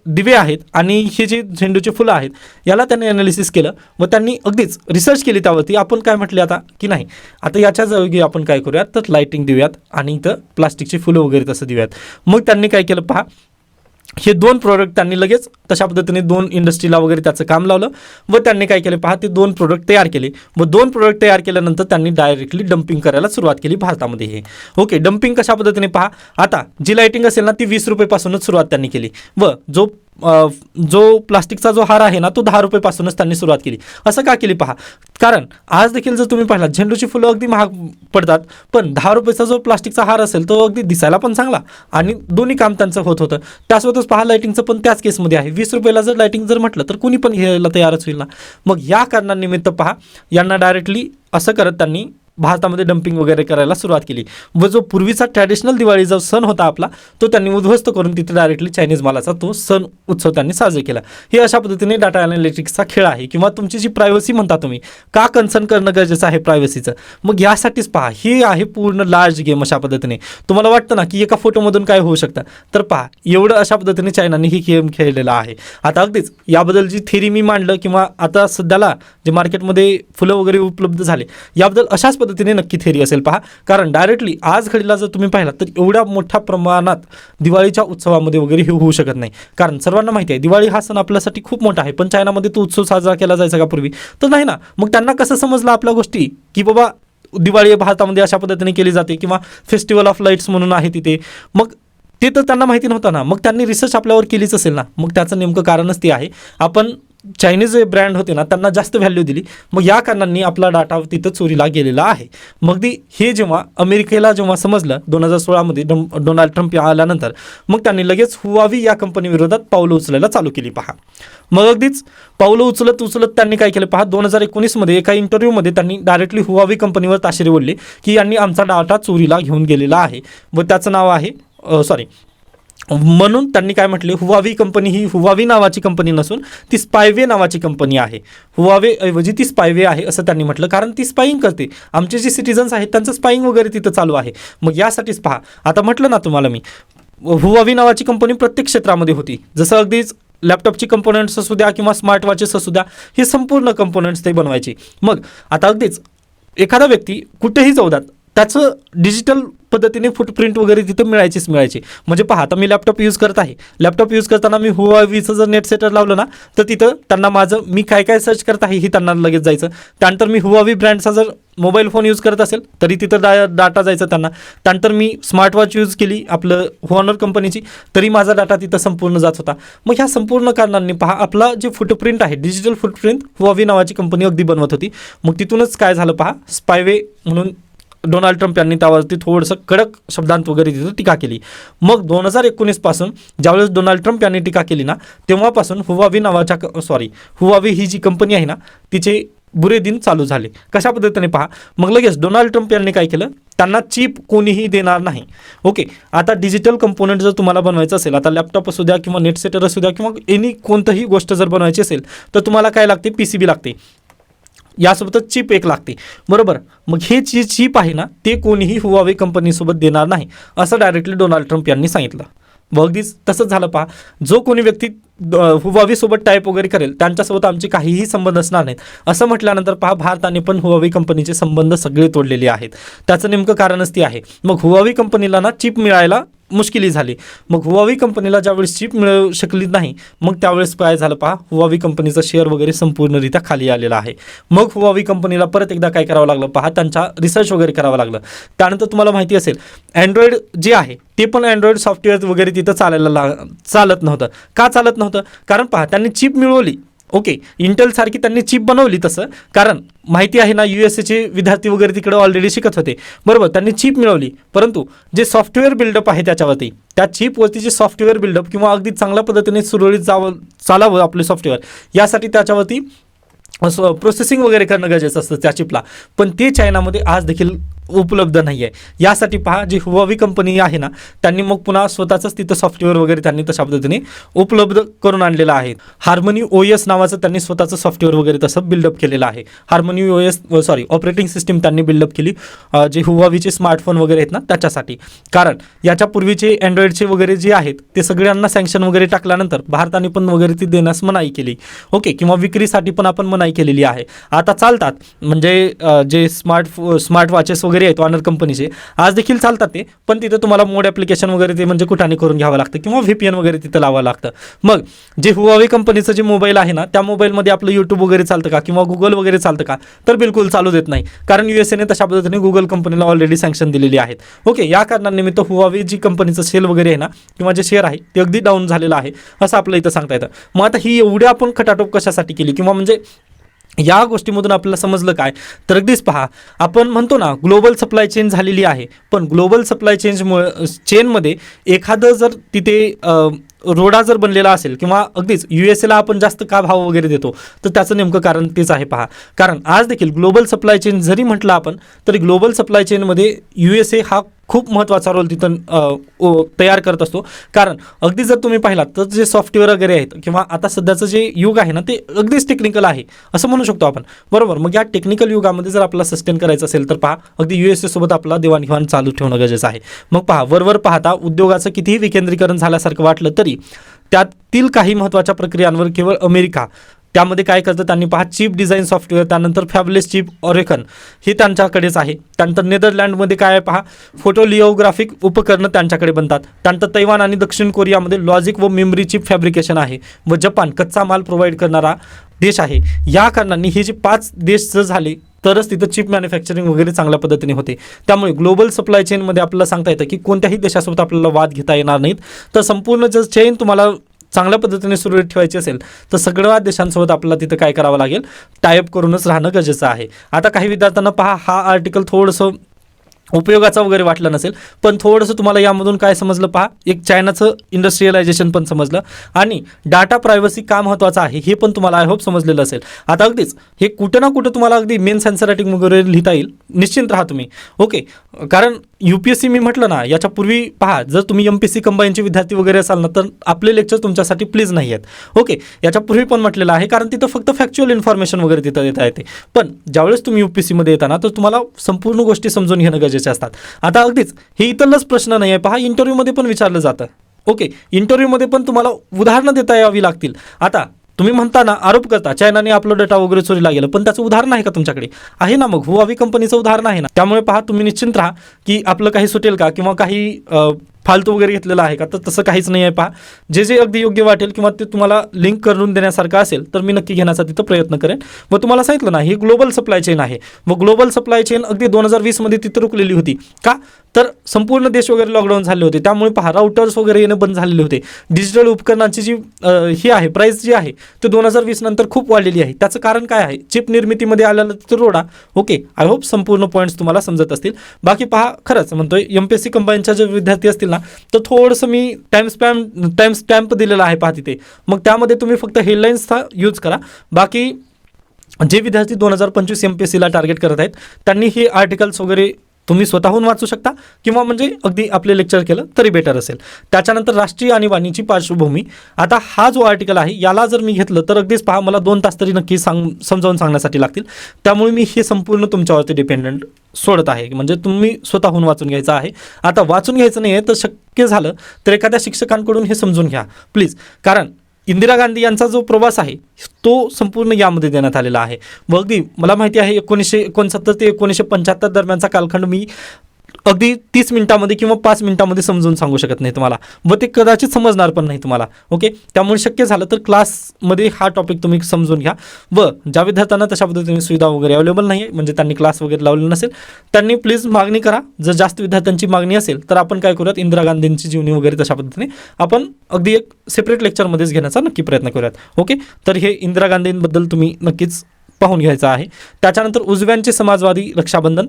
दिवे आहेत आणि हे जे झेंडूचे फुलं आहेत याला त्यांनी ॲनालिसिस केलं व त्यांनी अगदीच रिसर्च केली त्यावरती. आपण काय म्हटले आता की नाही, आता याच्या जागी आपण काय करूयात, तर लाइटिंग देऊयात आणि इथं प्लास्टिकची फुलं वगैरे तसं देऊयात. मग त्यांनी काय केलं पहा, हे 2 प्रोडक्ट त्यांनी लगेच तशा पद्धतीने 2 इंडस्ट्रीला वगैरे त्याचं काम लावलं व त्यांनी काय केलं पहा, ते 2 प्रोडक्ट तयार केले व 2 प्रोडक्ट तयार केल्यानंतर त्यांनी डायरेक्टली डम्पिंग करायला सुरुवात केली भारतामध्ये. हे ओके, डम्पिंग कशा पद्धतीने पहा, आता जी लाइटिंग असेल ना ती 20 रुपयेपासूनच सुरुवात त्यांनी केली व जो प्लास्टिकचा जो हार आहे ना तो 10 रुपयेपासूनच त्यांनी सुरुवात केली. असं का केली पहा, कारण आज देखील जर तुम्ही पाहिला झेंडूची फुलं अगदी महाग पडतात, पण 10 रुपयाचा जो प्लास्टिकचा हार असेल तो अगदी दिसायला पण चांगला आणि दोन्ही काम त्यांचं होत होतं. त्यासोबतच पहा लाइटिंगचं पण त्याच केसमध्ये आहे. 20 रुपयाला जर लाइटिंग जर म्हटलं तर कोणी पण घ्यायला तयारच होईल ना. मग या कारणानिमित्त पहा यांना डायरेक्टली असं करत त्यांनी भारतामध्ये डम्पिंग वगैरे करायला सुरुवात केली व जो पूर्वीचा ट्रॅडिशनल दिवाळी जो सण होता आपला तो त्यांनी उद्ध्वस्त करून तिथे डायरेक्टली चायनीज मालाचा तो सण उत्सव त्यांनी साजरे केला. हे अशा पद्धतीने डाटा ॲनालिटिक्सचा खेळ आहे किंवा तुमची जी प्रायव्हसी म्हणता तुम्ही का कन्सर्न करणं गरजेचं आहे प्रायव्हसीचं. मग यासाठीच पहा हे आहे पूर्ण लार्ज गेम. अशा पद्धतीने तुम्हाला वाटतं ना की एका फोटोमधून काय होऊ शकतं, तर पहा एवढं अशा पद्धतीने चायनाने ही गेम खेळलेला आहे. आता अगदीच याबद्दल जी थेरी मी मांडलं किंवा आता सध्याला जे मार्केटमध्ये फुलं वगैरे उपलब्ध झाले याबद्दल अशाच पद्धतीने नक्की थेरी असेल पहा. कारण डायरेक्टली आज घडीला जर तुम्ही पाहिलात तर एवढ्या मोठ्या प्रमाणात दिवाळीच्या उत्सवामध्ये वगैरे हे होऊ शकत नाही. कारण सर्वांना माहिती आहे दिवाळी हा सण आपल्यासाठी खूप मोठा आहे, पण चायनामध्ये तो उत्सव साजरा केला जायचा का पूर्वी? तर नाही ना. मग त्यांना कसं समजलं आपल्या गोष्टी की बाबा दिवाळी भारतामध्ये अशा पद्धतीने केली जाते किंवा फेस्टिवल ऑफ लाईट्स म्हणून आहे तिथे? मग ते तर त्यांना माहिती नव्हतं ना. मग त्यांनी रिसर्च आपल्यावर केलीच असेल ना. मग त्याचं नेमकं कारणच ते आहे आपण चायनीज जे ब्रँड होते ना त्यांना जास्त व्हॅल्यू दिली. मग या कारणांनी आपला डाटा तिथं चोरीला गेलेला आहे. मग हे जेव्हा अमेरिकेला जेव्हा समजलं 2016मध्ये डोनाल्ड ट्रम्प आल्यानंतर मग त्यांनी लगेच हुआवी या कंपनीविरोधात पावलं उचलायला चालू केली पहा. मग अगदीच पावलं उचलत त्यांनी काय केलं पहा. 2019मध्ये एका इंटरव्ह्यूमध्ये त्यांनी डायरेक्टली हुआवी कंपनीवर ताशेरे ओढले की यांनी आमचा डाटा चोरीला घेऊन गेलेला आहे व त्याचं नाव आहे म्हणून त्यांनी काय म्हटले, हुआवी कंपनी ही हुआवी नावाची कंपनी नसून ती स्पायवे नावाची कंपनी आहे. हुआवे ऐवजी ती स्पायवे आहे असं त्यांनी म्हटलं, कारण ती स्पाईंग करते. आमचे जे सिटिझन्स आहेत त्यांचं स्पाईंग वगैरे तिथं चालू आहे. मग यासाठीच पहा, आता म्हटलं ना तुम्हाला मी, हुआवी नावाची कंपनी प्रत्येक क्षेत्रामध्ये होती. जसं अगदीच लॅपटॉपची कंपोनंट्स असू द्या किंवा स्मार्ट वॉचेस असू द्या, हे संपूर्ण कंपोनंट्स ते बनवायचे. मग आता अगदीच एखादा व्यक्ती कुठेही जाऊ द्यात त्याचं डिजिटल पद्धतीने फुटप्रिंट वगैरे तिथं मिळायचे. म्हणजे पहा, आता मी लॅपटॉप यूज करत आहे. लॅपटॉप यूज करताना मी हुआवीचं जर नेट सेटर लावलं ना तर तिथं त्यांना माझं मी काय काय सर्च करत आहे हे त्यांना लगेच जायचं. त्यानंतर मी हुआवी ब्रँडचा जर मोबाईल फोन यूज करत असेल तरी तिथं डाटा जायचं त्यांना. त्यानंतर मी स्मार्ट वॉच यूज केली आपलं हॉनर कंपनीची तरी माझा डाटा तिथं संपूर्ण जात होता. मग ह्या संपूर्ण कारणांनी पहा आपला जे फुटप्रिंट आहे, डिजिटल फुटप्रिंट हुआवी नावाची कंपनी अगदी बनवत होती. मग तिथूनच काय झालं पहा, स्पायवे म्हणून डोनाल्ड ट्रम्प यांनी त्यावरती थोडंसं कडक शब्दांत वगैरे तिथं टीका केली. मग 2019 पासून ज्यावेळेस डोनाल्ड ट्रम्प यांनी टीका केली ना तेव्हापासून हुआवी ही जी कंपनी आहे ना तिचे बुरे दिन चालू झाले. कशा पद्धतीने पहा, मग लगेच डोनाल्ड ट्रम्प यांनी काय केलं, त्यांना चिप कोणीही देणार नाही. ओके, आता डिजिटल कंपोनंट जर तुम्हाला बनवायचं असेल, आता लॅपटॉप असू द्या किंवा नेट सेटर असू द्या किंवा एनी कोणतीही गोष्ट जर बनवायची असेल तर तुम्हाला काय लागते, PCB लागते. यासोबतच चिप एक लागते, बरोबर. मग हे जी चिप आहे ना ते कोणीही हुआवी कंपनीसोबत देणार नाही असं डायरेक्टली डोनाल्ड ट्रम्प यांनी सांगितलं. व अगदीच तसंच झालं पहा. जो कोणी व्यक्ती हुआवीसोबत टाईप वगैरे करेल त्यांच्यासोबत आमचे काहीही संबंध असणार नाहीत असं म्हटल्यानंतर पहा भारताने पण हुआवी कंपनीचे संबंध सगळे तोडलेले आहेत. त्याचं नेमकं कारणच ते आहे. मग हुआवी कंपनीला ना चिप मिळायला मुश्किली झाली. मग हुआवी कंपनीला ज्यावेळेस चिप मिळू शकली नाही मग त्यावेळेस काय झालं पहा, हुआवी कंपनीचा शेअर वगैरे संपूर्णरित्या खाली आलेला आहे. मग हुआवी कंपनीला परत एकदा काय करावं लागलं पहा, त्यांचा रिसर्च वगैरे करावं लागलं. त्यानंतर तुम्हाला माहिती असेल अँड्रॉइड जे आहे ते पण अँड्रॉइड सॉफ्टवेअर वगैरे तिथं चालत नव्हतं. का चालत नव्हतं? कारण पहा त्यांनी चिप मिळवली. ओके, इंटेलसारखी त्यांनी चिप बनवली तसं, कारण माहिती आहे ना USA विद्यार्थी वगैरे तिकडे ऑलरेडी शिकत होते, बरोबर. त्यांनी चिप मिळवली, परंतु जे सॉफ्टवेअर बिल्डअप आहे त्याच्यावरती, त्या चिपवरती जे सॉफ्टवेअर बिल्डअप किंवा अगदी चांगल्या पद्धतीने सुरळीत चालावं आपले सॉफ्टवेअर, यासाठी त्याच्यावरती प्रोसेसिंग वगैरे करणं गरजेचं असतं त्या चिपला. पण ते चायनामध्ये आज देखील उपलब्ध नाही आहे. यासाठी पहा जी हुआवी कंपनी आहे ना त्यांनी मग पुन्हा स्वतःच तिथं सॉफ्टवेअर वगैरे त्यांनी तशा पद्धतीने उपलब्ध करून आणलेलं आहे. हार्मनी OS नावाचं त्यांनी स्वतःचं सॉफ्टवेअर वगैरे तसं बिल्डअप केलेलं आहे. हार्मनी ऑपरेटिंग सिस्टीम त्यांनी बिल्डअप केली जे हुआवीचे स्मार्टफोन वगैरे आहेत ना त्याच्यासाठी. कारण याच्या पूर्वीचे अँड्रॉइडचे वगैरे जे आहेत ते सगळ्यांना सँक्शन वगैरे टाकल्यानंतर भारताने पण वगैरे ती देण्यास मनाई केली. ओके, किंवा विक्रीसाठी पण आपण मनाई केलेली आहे. आता चालतात म्हणजे जे स्मार्ट वॉचेस वगैरे आहेत ऑनर कंपनीचे आज देखील चालतात ते, पण तिथं तुम्हाला मोड ॲप्लिकेशन वगैरे ते म्हणजे कुठाने करून घ्यावं लागतं किंवा VPN वगैरे तिथं लावावं लागतं. मग जे हुआवी कंपनीचं जे मोबाईल आहे ना त्या मोबाईलमध्ये आपलं YouTube वगैरे चालतं का किंवा गुगल वगैरे चालतं का? तर बिलकुल चालू देत नाही, कारण USAने तशा पद्धतीने गुगल कंपनीला ऑलरेडी सँक्शन दिलेली आहेत. ओके, या कारणानिमित्त हुआवी जी कंपनीचं सेल वगैरे आहे ना किंवा जे शेअर आहे ते अगदी डाऊन झालेलं आहे असं आपलं इथं सांगता येतं. मग आता ही एवढी आपण खटाटोप कशासाठी केली किंवा म्हणजे या गोष्टीमधून आपल्याला समजलं काय, तर अगदीच पहा आपण म्हणतो ना ग्लोबल सप्लाय चेन झालेली आहे, पण ग्लोबल सप्लाय चेनमध्ये एखादं जर तिथे रोडा जर बनलेला असेल किंवा अगदीच USAला आपण जास्त का भाव वगैरे देतो, तर त्याचं नेमकं कारण तेच आहे पहा. कारण आज देखील ग्लोबल सप्लाय चेन जरी म्हटलं आपण तरी ग्लोबल सप्लाय चेनमध्ये USA हा खूप महत्त्वाचा रोल तिथं तयार करत असतो. कारण अगदी जर तुम्ही पाहिलात तर जे सॉफ्टवेअर वगैरे आहेत किंवा आता सध्याचं जे युग आहे ना ते अगदीच टेक्निकल आहे असं म्हणू शकतो आपण, बरोबर. मग या टेक्निकल युगामध्ये जर आपल्याला सस्टेन करायचं असेल तर पहा अगदी USA सोबत आपला देवाणघेवाण चालू ठेवणं गरजेचं आहे. मग पहा वरवर पाहता उद्योगाचं कितीही विकेंद्रीकरण झाल्यासारखं वाटलं तरी त्यातील काही महत्त्वाच्या प्रक्रियांवर केवळ अमेरिका त्यामध्ये काय करतं त्यांनी पहा चिप डिझाईन सॉफ्टवेअर, त्यानंतर फॅबलेस चिप ऑरेकन हे त्यांच्याकडेच आहे. त्यानंतर नेदरलँडमध्ये काय आहे पहा फोटोलिओग्राफिक उपकरणं त्यांच्याकडे बनतात. त्यानंतर तैवान आणि दक्षिण कोरियामध्ये लॉजिक व मेमरी चिप फॅब्रिकेशन आहे. व जपान कच्चा माल प्रोव्हाइड करणारा देश आहे. या कारणाने हे जे 5 देश जर झाले तरच तिथं चिप मॅन्युफॅक्चरिंग वगैरे चांगल्या पद्धतीने होते. त्यामुळे ग्लोबल सप्लाय चेनमध्ये आपल्याला सांगता येतं की कोणत्याही देशासोबत आपल्याला वाद घेता येणार नाहीत. तर संपूर्ण जर चेन तुम्हाला चांगल्या पद्धतीने सुरळीत ठेवायची असेल तर सगळ्या देशांसोबत आपल्याला तिथं काय करावं लागेल, टायअप करूनच राहणं गरजेचं आहे. आता काही विद्यार्थ्यांना पहा हा आर्टिकल थोडंसं उपयोगाचा वगैरे वाटलं नसेल, पण थोडंसं तुम्हाला यामधून काय समजलं पहा, एक चायनाचं इंडस्ट्रियलायझेशन पण समजलं आणि डाटा प्रायव्हसी का महत्त्वाचं आहे हे पण तुम्हाला आय होप समजलेलं असेल. आता अगदीच हे कुठं ना कुठं तुम्हाला अगदी मेन सेन्सर रायटिंग वगैरे लिहिता येईल, निश्चिंत राहा तुम्ही. ओके, कारण UPSC मी म्हटलं ना याच्यापूर्वी पहा, जर तुम्ही MPSC कंबाईनचे विद्यार्थी वगैरे असाल ना तर आपले लेक्चर तुमच्यासाठी प्लीज नाही आहेत. ओके, याच्यापूर्वी पण म्हटलेलं आहे, कारण तिथं फक्त फॅक्च्युअल इन्फॉर्मेशन वगैरे तिथं देता येते. पण ज्यावेळेस तुम्ही UPSC मध्ये येता ना तर तुम्हाला संपूर्ण गोष्टी समजून घेणं गरजेचे असतात. आता अगदीच हे इथलंच प्रश्न नाही आहे पहा, इंटरव्ह्यूमध्ये पण विचारलं जातं. ओके, इंटरव्ह्यूमध्ये पण तुम्हाला उदाहरणं देता यावी लागतील. आता तुम्ही म्हणता ना, आरोप करता चायनाने आपलं डेटा वगैरे चोरीला गेलं, पण त्याचं उदाहरण आहे का तुमच्याकडे? आहे ना, मग हुआवी कंपनीचं उदाहरण आहे ना. त्यामुळे पहा तुम्ही निश्चिंत राहा की आपलं काही सुटेल का किंवा काही फालतू वगैरे घेतलेलं आहे का, तर तसं काहीच नाही आहे. पहा जे जे अगदी योग्य वाटेल किंवा ते तुम्हाला लिंक करून देण्यासारखं असेल तर मी नक्की घेण्याचा तिथं प्रयत्न करेन. व तुम्हाला सांगितलं ना ही ग्लोबल सप्लाय चेन आहे. व ग्लोबल सप्लाय चेन अगदी 2020 मध्ये तिथं रुकलेली होती. का तर संपूर्ण देश वगैरे लॉकडाऊन झाले होते, त्यामुळे पहा राउटर्स वगैरे येणं बंद झालेले होते. डिजिटल उपकरणांची जी ही आहे प्राईस जी आहे ते 2020 नंतर खूप वाढलेली आहे. त्याचं कारण काय आहे, चिप निर्मितीमध्ये आलेला तिथं रोडा. ओके, आय होप संपूर्ण पॉईंट्स तुम्हाला समजत असतील. बाकी पहा खरंच म्हणतोय MPSC कंबाईनच्या जे विद्यार्थी असतील ना तर थोडंसं मी टाइम स्टॅम्प दिलेला आहे पहा तिथे, मग त्यामध्ये तुम्ही फक्त हेडलाईन्सचा यूज करा. बाकी जे विद्यार्थी 2025 MPSCला टार्गेट करत आहेत त्यांनी हे आर्टिकल्स वगैरे तुम्ही स्वतःहून वाचू शकता किंवा म्हणजे अगदी आपले लेक्चर केलं तरी बेटर असेल. त्याच्यानंतर राष्ट्रीय आणीबाणीची पार्श्वभूमी. आता हा जो आर्टिकल आहे याला जर मी घेतलं तर अगदीच पहा मला 2 तास तरी नक्की समजावून सांगण्यासाठी लागतील. त्यामुळे मी हे संपूर्ण तुमच्यावरती डिपेंडंट सोडत आहे, म्हणजे तुम्ही स्वतःहून वाचून घ्यायचं आहे. आता वाचून घ्यायचं नाही आहे तर शक्य झालं तर एखाद्या शिक्षकांकडून हे समजून घ्या प्लीज, कारण इंदिरा गांधी यांचा जो प्रवास आहे तो संपूर्ण यामध्ये देण्यात आलेला आहे. व अगदी मला माहिती आहे 1969 ते 1975 दरम्यानचा कालखंड मी अगदी 30 मिनिटामध्ये किंवा 5 मिनिटामध्ये समजून सांगू शकत नाही तुम्हाला, व ते कदाचित समजणार पण नाही तुम्हाला. ओके, त्यामुळे शक्य झालं तर क्लासमध्ये हा टॉपिक तुम्ही समजून घ्या. व ज्या विद्यार्थ्यांना तशा पद्धतीने सुविधा वगैरे अवेलेबल नाही आहे, म्हणजे त्यांनी क्लास वगैरे लावलेला नसेल, त्यांनी प्लीज मागणी करा. जर जास्त विद्यार्थ्यांची मागणी असेल तर आपण काय करूयात, इंदिरा गांधींची जीवनी वगैरे तशा पद्धतीने आपण अगदी एक सेपरेट लेक्चरमध्येच घेण्याचा नक्की प्रयत्न करूयात. ओके, तर हे इंदिरा गांधींबद्दल तुम्ही नक्कीच पाहून घ्यायचं आहे. त्याच्यानंतर उजव्यांचे समाजवादी रक्षाबंधन,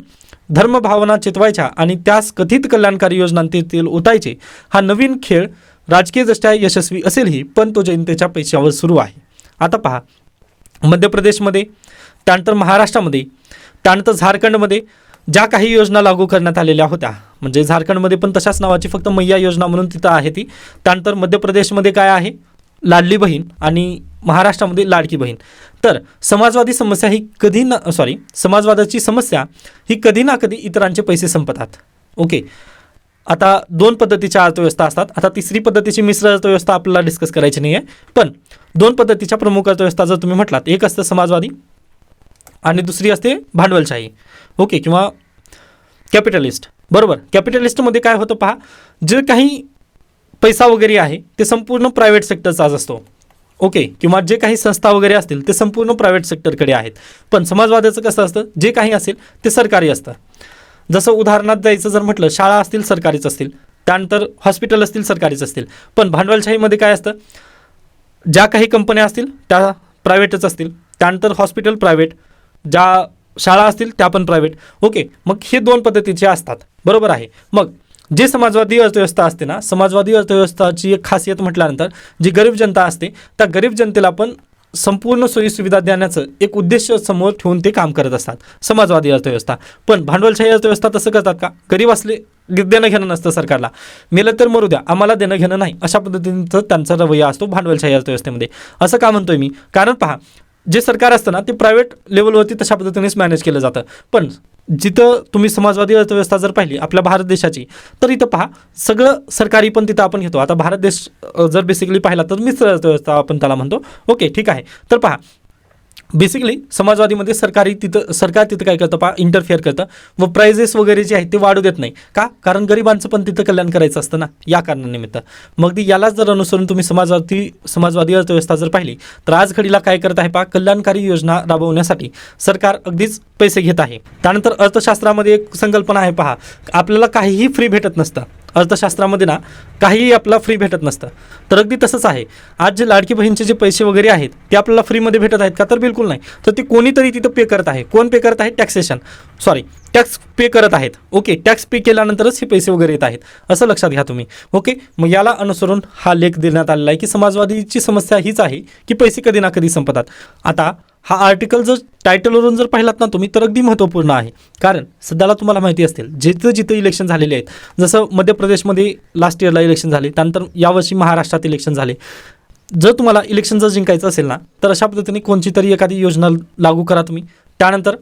धर्मभावना चितवायच्या आणि त्यास कथित कल्याणकारी योजनांतील ओतायचे. हा नवीन खेळ राजकीयदृष्ट्या यशस्वी असेलही पण तो जनतेच्या पैशावर सुरू आहे. आता पहा मध्य प्रदेशमध्ये, त्यानंतर महाराष्ट्रामध्ये, त्यानंतर झारखंडमध्ये ज्या काही योजना लागू करण्यात आलेल्या होत्या, म्हणजे झारखंडमध्ये पण तशाच नावाची फक्त मैया योजना म्हणून तिथं आहे ती. त्यानंतर मध्य प्रदेशमध्ये काय आहे, लाडली बहीण, आणि महाराष्ट्रामध्ये लाडकी बहीण. तर समाजवादी समस्या ही समाजवादाची समस्या ही कधी ना कधी इतरांचे पैसे संपतात. ओके, आता 2 पद्धतीच्या अर्थव्यवस्था असतात. आता तिसरी पद्धतीची मिश्र अर्थव्यवस्था आपल्याला डिस्कस करायची नाही आहे, पण 2 पद्धतीच्या प्रमुख अर्थव्यवस्था जर तुम्ही म्हटलात, एक असतं समाजवादी आणि दुसरी असते भांडवलशाही. ओके, किंवा कॅपिटलिस्ट. बरोबर, कॅपिटलिस्टमध्ये काय होतं पहा, जे काही पैसा वगैरे आहे ते संपूर्ण प्रायव्हेट सेक्टरचाच असतो. ओके, किंवा जे काही संस्था वगैरे असतील ते संपूर्ण प्रायव्हेट सेक्टरकडे आहेत. पण समाजवादाचं कसं असतं, जे काही असेल ते सरकारी असतं. जसं उदाहरणात द्यायचं जर म्हटलं, शाळा असतील सरकारीच असतील, त्यानंतर हॉस्पिटल असतील सरकारीच असतील. पण भांडवलशाहीमध्ये काय असतं, ज्या काही कंपन्या असतील त्या प्रायव्हेटच असतील, त्यानंतर हॉस्पिटल प्रायव्हेट, ज्या शाळा असतील त्या पण प्रायव्हेट. ओके, मग हे 2 पद्धतीचे असतात. बरोबर आहे. मग जे समाजवादी अर्थव्यवस्था असते ना, समाजवादी अर्थव्यवस्थाची एक खासियत म्हटल्यानंतर जी गरीब जनता असते त्या गरीब जनतेला पण संपूर्ण सोयीसुविधा देण्याचं एक उद्देश समोर ठेवून ते काम करत असतात, समाजवादी अर्थव्यवस्था. पण भांडवलशाही अर्थव्यवस्था तसं करतात का, गरीब असले देणं घेणं नसतं सरकारला, मेलं तर मरू द्या, आम्हाला देणं घेणं नाही, अशा पद्धतीचं त्यांचा रवैया असतो भांडवलशाही अर्थव्यवस्थेमध्ये. असं का म्हणतोय मी, कारण पहा जे सरकार असतं ना ते प्रायव्हेट लेवलवरती तशा पद्धतीनेच मॅनेज केलं जातं. पण जिथं तुम्ही समाजवादी अर्थव्यवस्था जर पाहिली आपल्या भारत देशाची, तर इथं पहा सगळं सरकारी पण तिथं आपण घेतो. आता भारत देश जर बेसिकली पाहिला तर मिश्र अर्थव्यवस्था आपण त्याला म्हणतो. ओके, ठीक आहे. तर पहा बेसिकली समाजवादीमध्ये सरकार तिथं काय करतं पहा, इंटरफेअर करतं व प्राइजेस वगैरे जे आहेत ते वाढू देत नाही. का? कारण गरिबांचं पण तिथं कल्याण करायचं असतं ना, या कारणानिमित्त. मग ती यालाच जर अनुसरून तुम्ही समाजवादी अर्थव्यवस्था जर पाहिली तर आज घडीला काय करत आहे पहा, कल्याणकारी योजना राबवण्यासाठी सरकार अगदीच पैसे घेत आहे. त्यानंतर अर्थशास्त्रामध्ये एक संकल्पना आहे पहा, आपल्याला काहीही फ्री भेटत नसतं. अर्थशास्त्रामध्ये ना काहीही आपल्याला फ्री भेटत नसतं. तर अगदी तसंच आहे. आज जे लाडकी बहीणचे जे पैसे वगैरे आहेत ते आपल्याला फ्रीमध्ये भेटत आहेत का? तर बिलकुल नाही. तर ते कोणीतरी तिथं पे करत आहे. कोण पे करत आहे? टॅक्स पे करत आहेत. ओके, टॅक्स पे केल्यानंतरच हे पैसे वगैरे येत आहेत, असं लक्षात घ्या तुम्ही. ओके, मग याला अनुसरून हा लेख देण्यात आलेला आहे की समाजवादीची समस्या हीच आहे की पैसे कधी ना कधी संपतात. आता हा आर्टिकल जर टायटलवरून जर पाहिलात ना तुम्ही तर अगदी महत्त्वपूर्ण आहे. कारण सध्याला तुम्हाला माहिती असतील जिथं जिथं इलेक्शन झालेले आहेत, जसं मध्य प्रदेशमध्ये लास्ट इयरला इलेक्शन झाले, त्यानंतर यावर्षी महाराष्ट्रात इलेक्शन झाले. जर तुम्हाला इलेक्शन जर जिंकायचं असेल ना तर अशा पद्धतीने कोणती तरी एखादी योजना लागू करा तुम्ही. त्यानंतर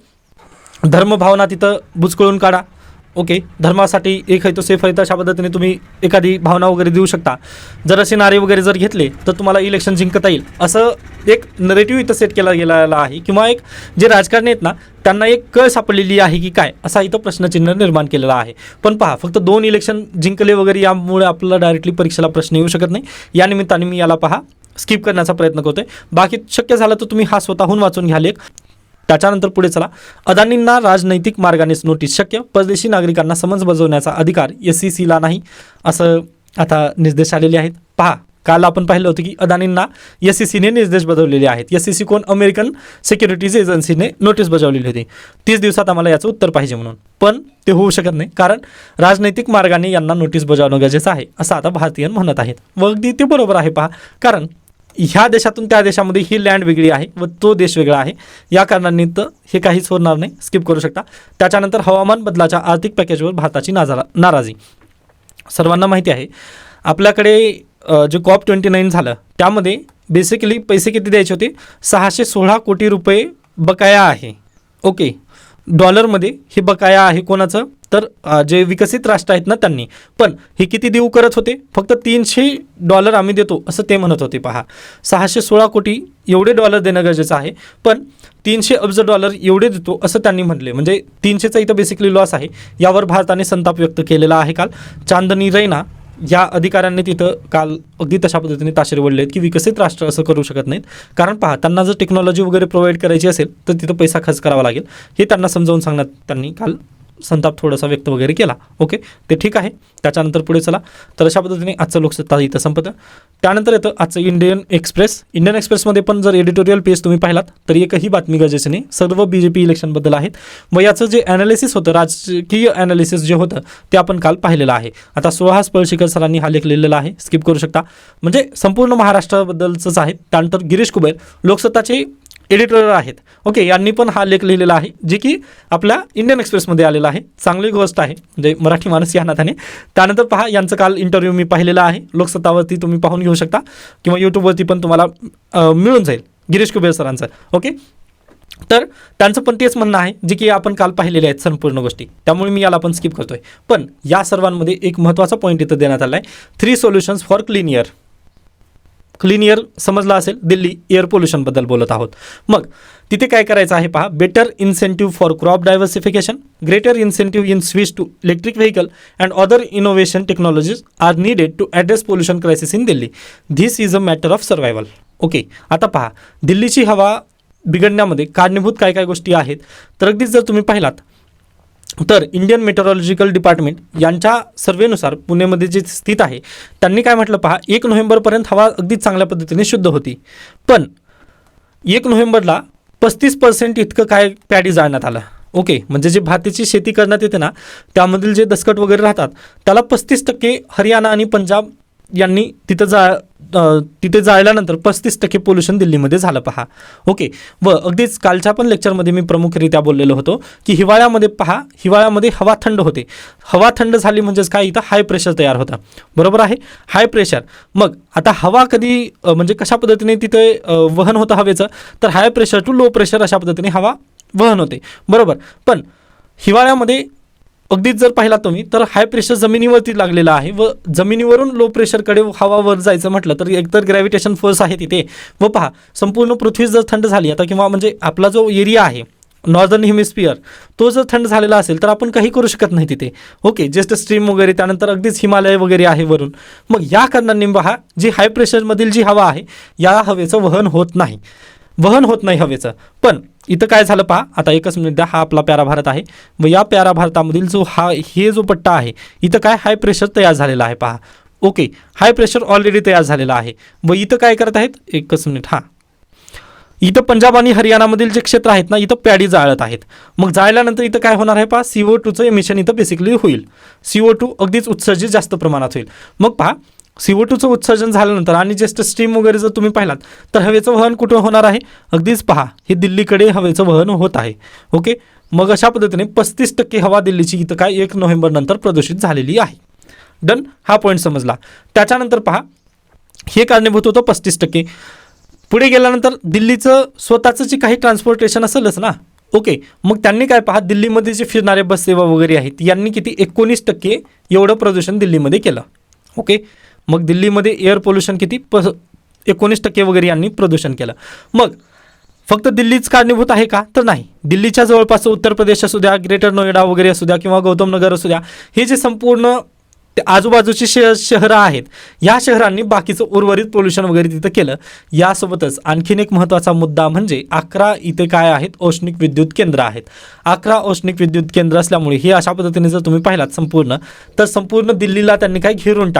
धर्मभावना तिथं बुचकळून काढा. ओके, धर्मासाठी एक आहे तो सेफ आहे, तर अशा पद्धतीने तुम्ही एखादी भावना वगैरे देऊ शकता. जर असे नारे वगैरे जर घेतले तर तुम्हाला इलेक्शन जिंकता येईल, असं एक नरेटिव्ह इथं सेट केला गेलेला आहे. किंवा एक जे राजकारणी आहेत ना त्यांना एक कळ सापडलेली आहे की काय, असा इथं प्रश्नचिन्ह निर्माण केलेला आहे. पण पहा, फक्त 2 इलेक्शन जिंकले वगैरे यामुळे आपल्याला डायरेक्टली परीक्षेला प्रश्न येऊ शकत नाही. या निमित्ताने मी याला पहा स्किप करण्याचा प्रयत्न करतोय. बाकी शक्य झालं तर तुम्ही हा स्वतःहून वाचून घ्या लेख. त्याच्यानंतर पुढे चला. अदानींना राजनैतिक मार्गानेच नोटीस शक्य, परदेशी नागरिकांना समन्स बजावण्याचा अधिकार SECला नाही, असं आता निर्देश आलेले आहेत. पहा, काल आपण पाहिलं होतं की अदानींना SECने निर्देश बजावलेले आहेत. SEC कोण? अमेरिकन सिक्युरिटीज एजन्सीने नोटीस बजावलेली होती. 30 दिवसात आम्हाला याचं उत्तर पाहिजे म्हणून. पण ते होऊ शकत नाही, कारण राजनैतिक मार्गाने यांना नोटीस बजावणं गरजेचं आहे, असं आता भारतीय म्हणत आहेत. व अगदी ते बरोबर आहे. पहा, कारण ह्या देशातून त्या देशामध्ये ही लँड वेगळी आहे व तो देश वेगळा आहे. या कारणांनी तर हे काहीच होणार नाही, स्किप करू शकता. त्याच्यानंतर हवामान बदलाच्या आर्थिक पॅकेजवर भारताची नाराजी. सर्वांना माहिती आहे आपल्याकडे जे COP29 झालं त्यामध्ये बेसिकली पैसे किती द्यायचे होते? 616 कोटी रुपये बकाया आहे. ओके, डॉलरमध्ये हे बकाया आहे कोणाचं? तर जे विकसित राष्ट्र आहेत ना त्यांनी. पण हे किती देऊ करत होते? फक्त $300 आम्ही देतो असं ते म्हणत होते. पहा, 616 कोटी एवढे डॉलर देणं गरजेचं आहे, पण 300 अब्ज डॉलर एवढे देतो असं त्यांनी म्हटले. म्हणजे 300चा इथं बेसिकली लॉस आहे. यावर भारताने संताप व्यक्त केलेला आहे. काल चांदनी रैना या अधिकाऱ्यांनी तिथं काल अगदी तशा पद्धतीने ताशेरे ओढले आहेत की विकसित राष्ट्र असं करू शकत नाहीत. कारण पहा, त्यांना जर टेक्नॉलॉजी वगैरे प्रोव्हाइड करायची असेल तर तिथं पैसा खर्च करावा लागेल, हे त्यांना समजावून सांगण्यात त्यांनी काल संताप थोडासा व्यक्त वगैरे केला. ओके, ते ठीक आहे. त्याच्यानंतर पुढे चला. तर अशा पद्धतीने आजचं लोकसत्ता इथं संपतं. त्यानंतर येतं आजचं इंडियन एक्सप्रेसमध्ये पण जर एडिटोरियल पेज तुम्ही पाहिलात तर एकही बातमी गरजेची नाही, सर्व BJP इलेक्शनबद्दल आहेत. व याचं जे ॲनालिसिस होतं, राजकीय ॲनालिसिस जे होतं ते आपण काल पाहिलेलं आहे. आता सुहास पळशीकर सरांनी हा लेख लिहिलेला आहे, स्किप करू शकता. म्हणजे संपूर्ण महाराष्ट्राबद्दलचंच आहे. त्यानंतर गिरीश कुबेर लोकसत्ताचे एडिटर आहेत. ओके, यांनी पण हा लेख लिहिलेला आहे, जे की आपल्या इंडियन एक्सप्रेसमध्ये आलेला आहे. चांगली गोष्ट आहे, म्हणजे मराठी माणूस या नात्याने. त्यानंतर पहा, यांचं काल इंटरव्ह्यू मी पाहिलेला आहे, लोकसत्तावरती तुम्ही पाहून घेऊ शकता किंवा यूट्यूबवरती पण तुम्हाला मिळून जाईल गिरीश कुबेर सरांचं. ओके, तर त्यांचं पण तेच म्हणणं आहे जे की आपण काल पाहिलेले आहेत संपूर्ण गोष्टी, त्यामुळे मी याला पण स्किप करतोय. पण या सर्वांमध्ये एक महत्त्वाचा पॉईंट इथं देण्यात आला आहे, 3 सोल्युशन्स फॉर क्लीन एअर समजला असेल. दिल्ली एअर पोल्युशनबद्दल बोलत आहोत. मग तिथे काय करायचं आहे पहा, better incentive for crop diversification, greater incentive in switch to electric vehicle and other innovation technologies are needed to address pollution crisis in Delhi. This is a matter of survival. Okay, आता पहा, दिल्लीची हवा बिघडण्यामध्ये कारणीभूत काय काय गोष्टी आहेत. तर अगदीच जर तुम्ही पाहिलात तर इंडियन मेट्रोलॉजिकल डिपार्टमेंट यांच्या सर्वेनुसार पुणेमध्ये जे स्थित आहे त्यांनी काय म्हटलं पहा, 1 नोव्हेंबरपर्यंत हवा अगदी चांगल्या पद्धतीने शुद्ध होती. पण 1 नोव्हेंबरला 35% इतकं काय पॅडी जाळण्यात आलं. ओके, म्हणजे जे भाताची शेती करण्यात येते ना त्यामधील जे दसकट वगैरे राहतात त्याला 35% हरियाणा आणि पंजाब यांनी तिथे जाळल्यानंतर 35% पोल्युशन दिल्लीमध्ये झालं पहा. ओके. व अगदीच कालच्या पण लेक्चरमध्ये मी प्रमुखरित्या बोललेलो होतो की हिवाळ्यामध्ये हवा थंड होते. हवा थंड झाली म्हणजेच काय, इथं हाय प्रेशर तयार होतं. बरोबर आहे, हाय प्रेशर. मग आता हवा कधी म्हणजे कशा पद्धतीने तिथे वहन होतं हवेचं, तर high pressure to low pressure अशा पद्धतीने हवा वहन होते. बरोबर. पण हिवाळ्यामध्ये अगदीच जर पाहिला तुम्ही तर हाय प्रेशर जमिनीवरती लागलेलं आहे व जमिनीवरून लो प्रेशरकडे हवा वर जायचं म्हटलं तर एकतर ग्रॅव्हिटेशन फोर्स आहे तिथे. व पहा, संपूर्ण पृथ्वी जर थंड झाली आता, किंवा म्हणजे आपला जो एरिया आहे नॉर्दर्न हेमिस्फिअर, तो जर थंड झालेला असेल तर आपण काही करू शकत नाही तिथे. ओके. जस्ट स्ट्रीम वगैरे, त्यानंतर अगदीच हिमालय वगैरे आहे वरून. मग या कारणांनी पहा, जी हाय प्रेशरमधील जी हवा आहे या हवेचं वहन होत नाही हवेचं. पण इथं काय झालं पहा, आता एकच मिनिट द्या. हा आपला प्यारा भारत आहे व या प्यारा भारतामधील हे जो पट्टा आहे इथं काय हाय प्रेशर तयार झालेला आहे पहा. ओके. हाय प्रेशर ऑलरेडी तयार झालेला आहे व इथं काय करत आहेत, एकच मिनिट. इथं पंजाब आणि हरियाणामधील जे क्षेत्र आहेत ना, इथं प्याडी जाळत आहेत. मग जाळल्यानंतर इथं काय होणार आहे पहा, CO2चं एमिशन इथं बेसिकली होईल. CO2 अगदीच उत्सर्जित जास्त प्रमाणात होईल. मग पहा, CO2चं उत्सर्जन झाल्यानंतर आणि जस्ट स्ट्रीम वगैरे जर तुम्ही पाहिलात तर हवेचं वहन कुठं होणार आहे, अगदीच पहा हे दिल्लीकडे हवेचं वहन होत आहे. ओके. मग अशा पद्धतीने 35% हवा दिल्लीची इथं काय 1 नोव्हेंबर नंतर प्रदूषित झालेली आहे. डन. हा पॉईंट समजला. त्याच्यानंतर पहा, हे कारणीभूत होतं 35%. पुढे गेल्यानंतर दिल्लीचं स्वतःचं जे काही ट्रान्सपोर्टेशन असेलच ना. ओके. मग त्यांनी काय पहा, दिल्लीमध्ये जे फिरणारे बस सेवा वगैरे आहेत यांनी किती 19% एवढं प्रदूषण दिल्लीमध्ये केलं. ओके. मग दिल्लीमध्ये एअर पोल्युशन किती 19% वगैरे यांनी प्रदूषण केलं. मग फक्त दिल्लीच कारणीभूत आहे का, तर नाही. दिल्लीच्या जवळपास उत्तर प्रदेश असू द्या, ग्रेटर नोएडा वगैरे असू द्या किंवा गौतम नगर असू द्या, हे जे संपूर्ण आजूबाजूची शहरं आहेत या शहरांनी बाकीचं उर्वरित पोल्युशन वगैरे तिथं केलं. यासोबतच आणखीन एक महत्त्वाचा मुद्दा म्हणजे 11 इथे काय आहेत, औष्णिक विद्युत केंद्र आहेत. 11 औष्णिक विद्युत केंद्र असल्यामुळे हे अशा पद्धतीने जर तुम्ही पाहिलात संपूर्ण दिल्लीला त्यांनी काय घेरून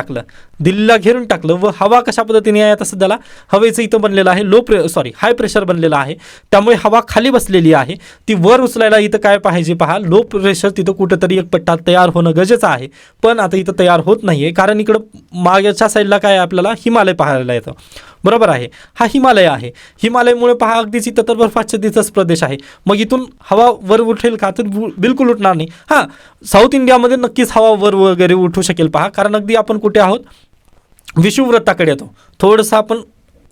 टाकलं व हवा कशा पद्धतीने आहे आता सध्याला हवेचं इथं बनलेलं आहे हाय प्रेशर बनलेलं आहे. त्यामुळे हवा खाली बसलेली आहे, ती वर उचलायला इथं काय पाहिजे पहा, लो प्रेशर तिथं कुठंतरी एक पट्टा तयार होणं गरजेचं आहे. पण आता इथं तयार होत नाहीये, कारण इकडं मागच्या साईडला काय आपल्याला हिमालय पाहायला येतं. बरोबर आहे, हा हिमालय आहे. हिमालयमुळे पहा अगदीच इथं तर बर्फाच्छादितच प्रदेश आहे. मग इथून हवा वर उठेल का, तर बिलकुल उठणार नाही. हां, साऊथ इंडियामध्ये नक्कीच हवा वर वगैरे उठू शकेल पहा, कारण अगदी आपण कुठे आहोत, विषुववृत्ताकडे येतो. थोडंसं आपण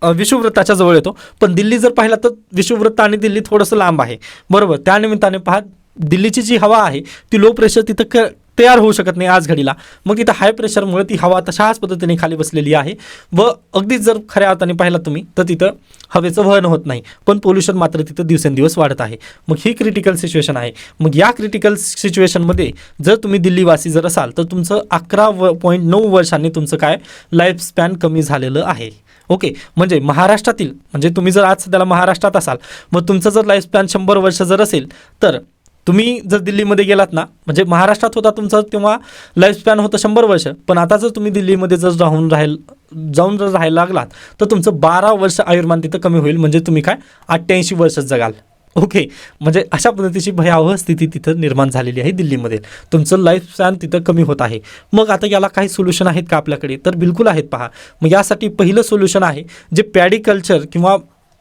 विषुववृत्ताच्या जवळ येतो. पण दिल्ली जर पाहिला तर विषुववृत्त आणि दिल्ली थोडंसं लांब आहे. बरोबर. त्यानिमित्ताने पहा दिल्लीची जी हवा आहे ती लो प्रेशर तिथं तयार होऊ शकत नाही आज घडीला. मग तिथं हाय प्रेशरमुळे ती हवा तशाच पद्धतीने खाली बसलेली आहे व अगदीच जर खऱ्या अर्थाने पाहिलं तुम्ही तर तिथं हवेचं वहन होत नाही, पण पोल्युशन मात्र तिथं दिवसेंदिवस वाढत आहे. मग ही क्रिटिकल सिच्युएशन आहे. मग या क्रिटिकल सिच्युएशनमध्ये जर तुम्ही दिल्लीवासी जर असाल तर तुमचं 11.9 वर्षांनी तुमचं काय लाईफ स्पॅन कमी झालेलं आहे. ओके. म्हणजे महाराष्ट्रातील, म्हणजे तुम्ही जर आज सध्याला महाराष्ट्रात असाल, मग तुमचं जर लाईफ स्पॅन 100 वर्ष जर असेल तर तुम्ही जर दिल्लीमध्ये गेलात ना, म्हणजे महाराष्ट्रात होता तुमचं तेव्हा लाईफ स्पॅन होतं 100 वर्ष, पण आता जर तुम्ही दिल्लीमध्ये जर जाऊन राहायला लागलात तर तुमचं 12 वर्ष आयुर्मान तिथं कमी होईल. म्हणजे तुम्ही काय 88 वर्ष जगाल. ओके. म्हणजे अशा पद्धतीची भयावह स्थिती तिथं निर्माण झालेली आहे दिल्लीमध्ये. तुमचं लाईफ स्पॅन तिथं कमी होत आहे. मग आता याला काही सोल्युशन आहेत का आपल्याकडे, तर बिलकुल आहेत पहा. मग यासाठी पहिलं सोल्युशन आहे जे पॅडी कल्चर किंवा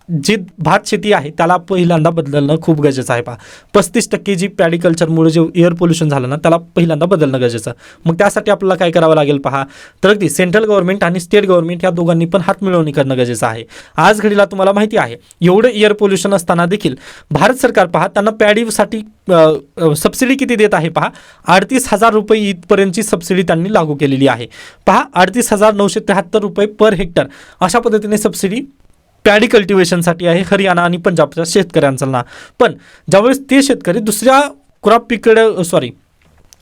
जी भात शेती आहे त्याला पहिल्यांदा बदलणं खूप गरजेचं आहे पहा. 35% जी पॅडी कल्चरमुळे जे एअर पोल्युशन झालं ना त्याला पहिल्यांदा बदलणं गरजेचं. मग त्यासाठी आपल्याला काय करावं लागेल पहा, तर अगदी सेंट्रल गव्हर्नमेंट आणि स्टेट गव्हर्नमेंट या दोघांनी पण हातमिळवणी करणं गरजेचं आहे. आज घडीला तुम्हाला माहिती आहे एवढं एअर पोल्युशन असताना देखील भारत सरकार पहा त्यांना पॅडीसाठी सबसिडी किती देत आहे पहा, 38,000 रुपये इथपर्यंतची सबसिडी त्यांनी लागू केलेली आहे पहा. 38,973 रुपये पर हेक्टर अशा पद्धतीने सबसिडी पॅडी कल्टिवेशनसाठी आहे हरियाणा आणि पंजाबच्या शेतकऱ्यांना. पण ज्यावेळेस ते शेतकरी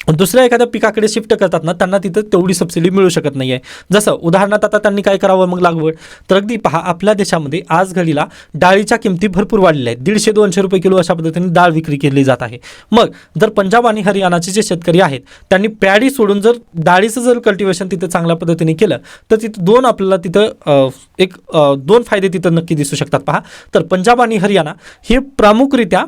दुसऱ्या एखाद्या पिकाकडे शिफ्ट करतात ना, त्यांना तिथं तेवढी सबसिडी मिळू शकत नाही आहे. जसं उदाहरणार्थ आता त्यांनी काय करावं मग लागवड, तर अगदी पहा आपल्या देशामध्ये आज घडीला डाळीच्या किमती भरपूर वाढलेल्या आहेत. 150-200 रुपये किलो अशा पद्धतीने डाळ विक्री केली जात आहे. मग जर पंजाब आणि हरियाणाचे जे शेतकरी आहेत त्यांनी पॅडी सोडून जर डाळीचं जर कल्टिवेशन तिथं चांगल्या पद्धतीने केलं तर तिथं आपल्याला तिथं दोन फायदे तिथं नक्की दिसू शकतात पहा. तर पंजाब आणि हरियाणा हे प्रामुख्यरित्या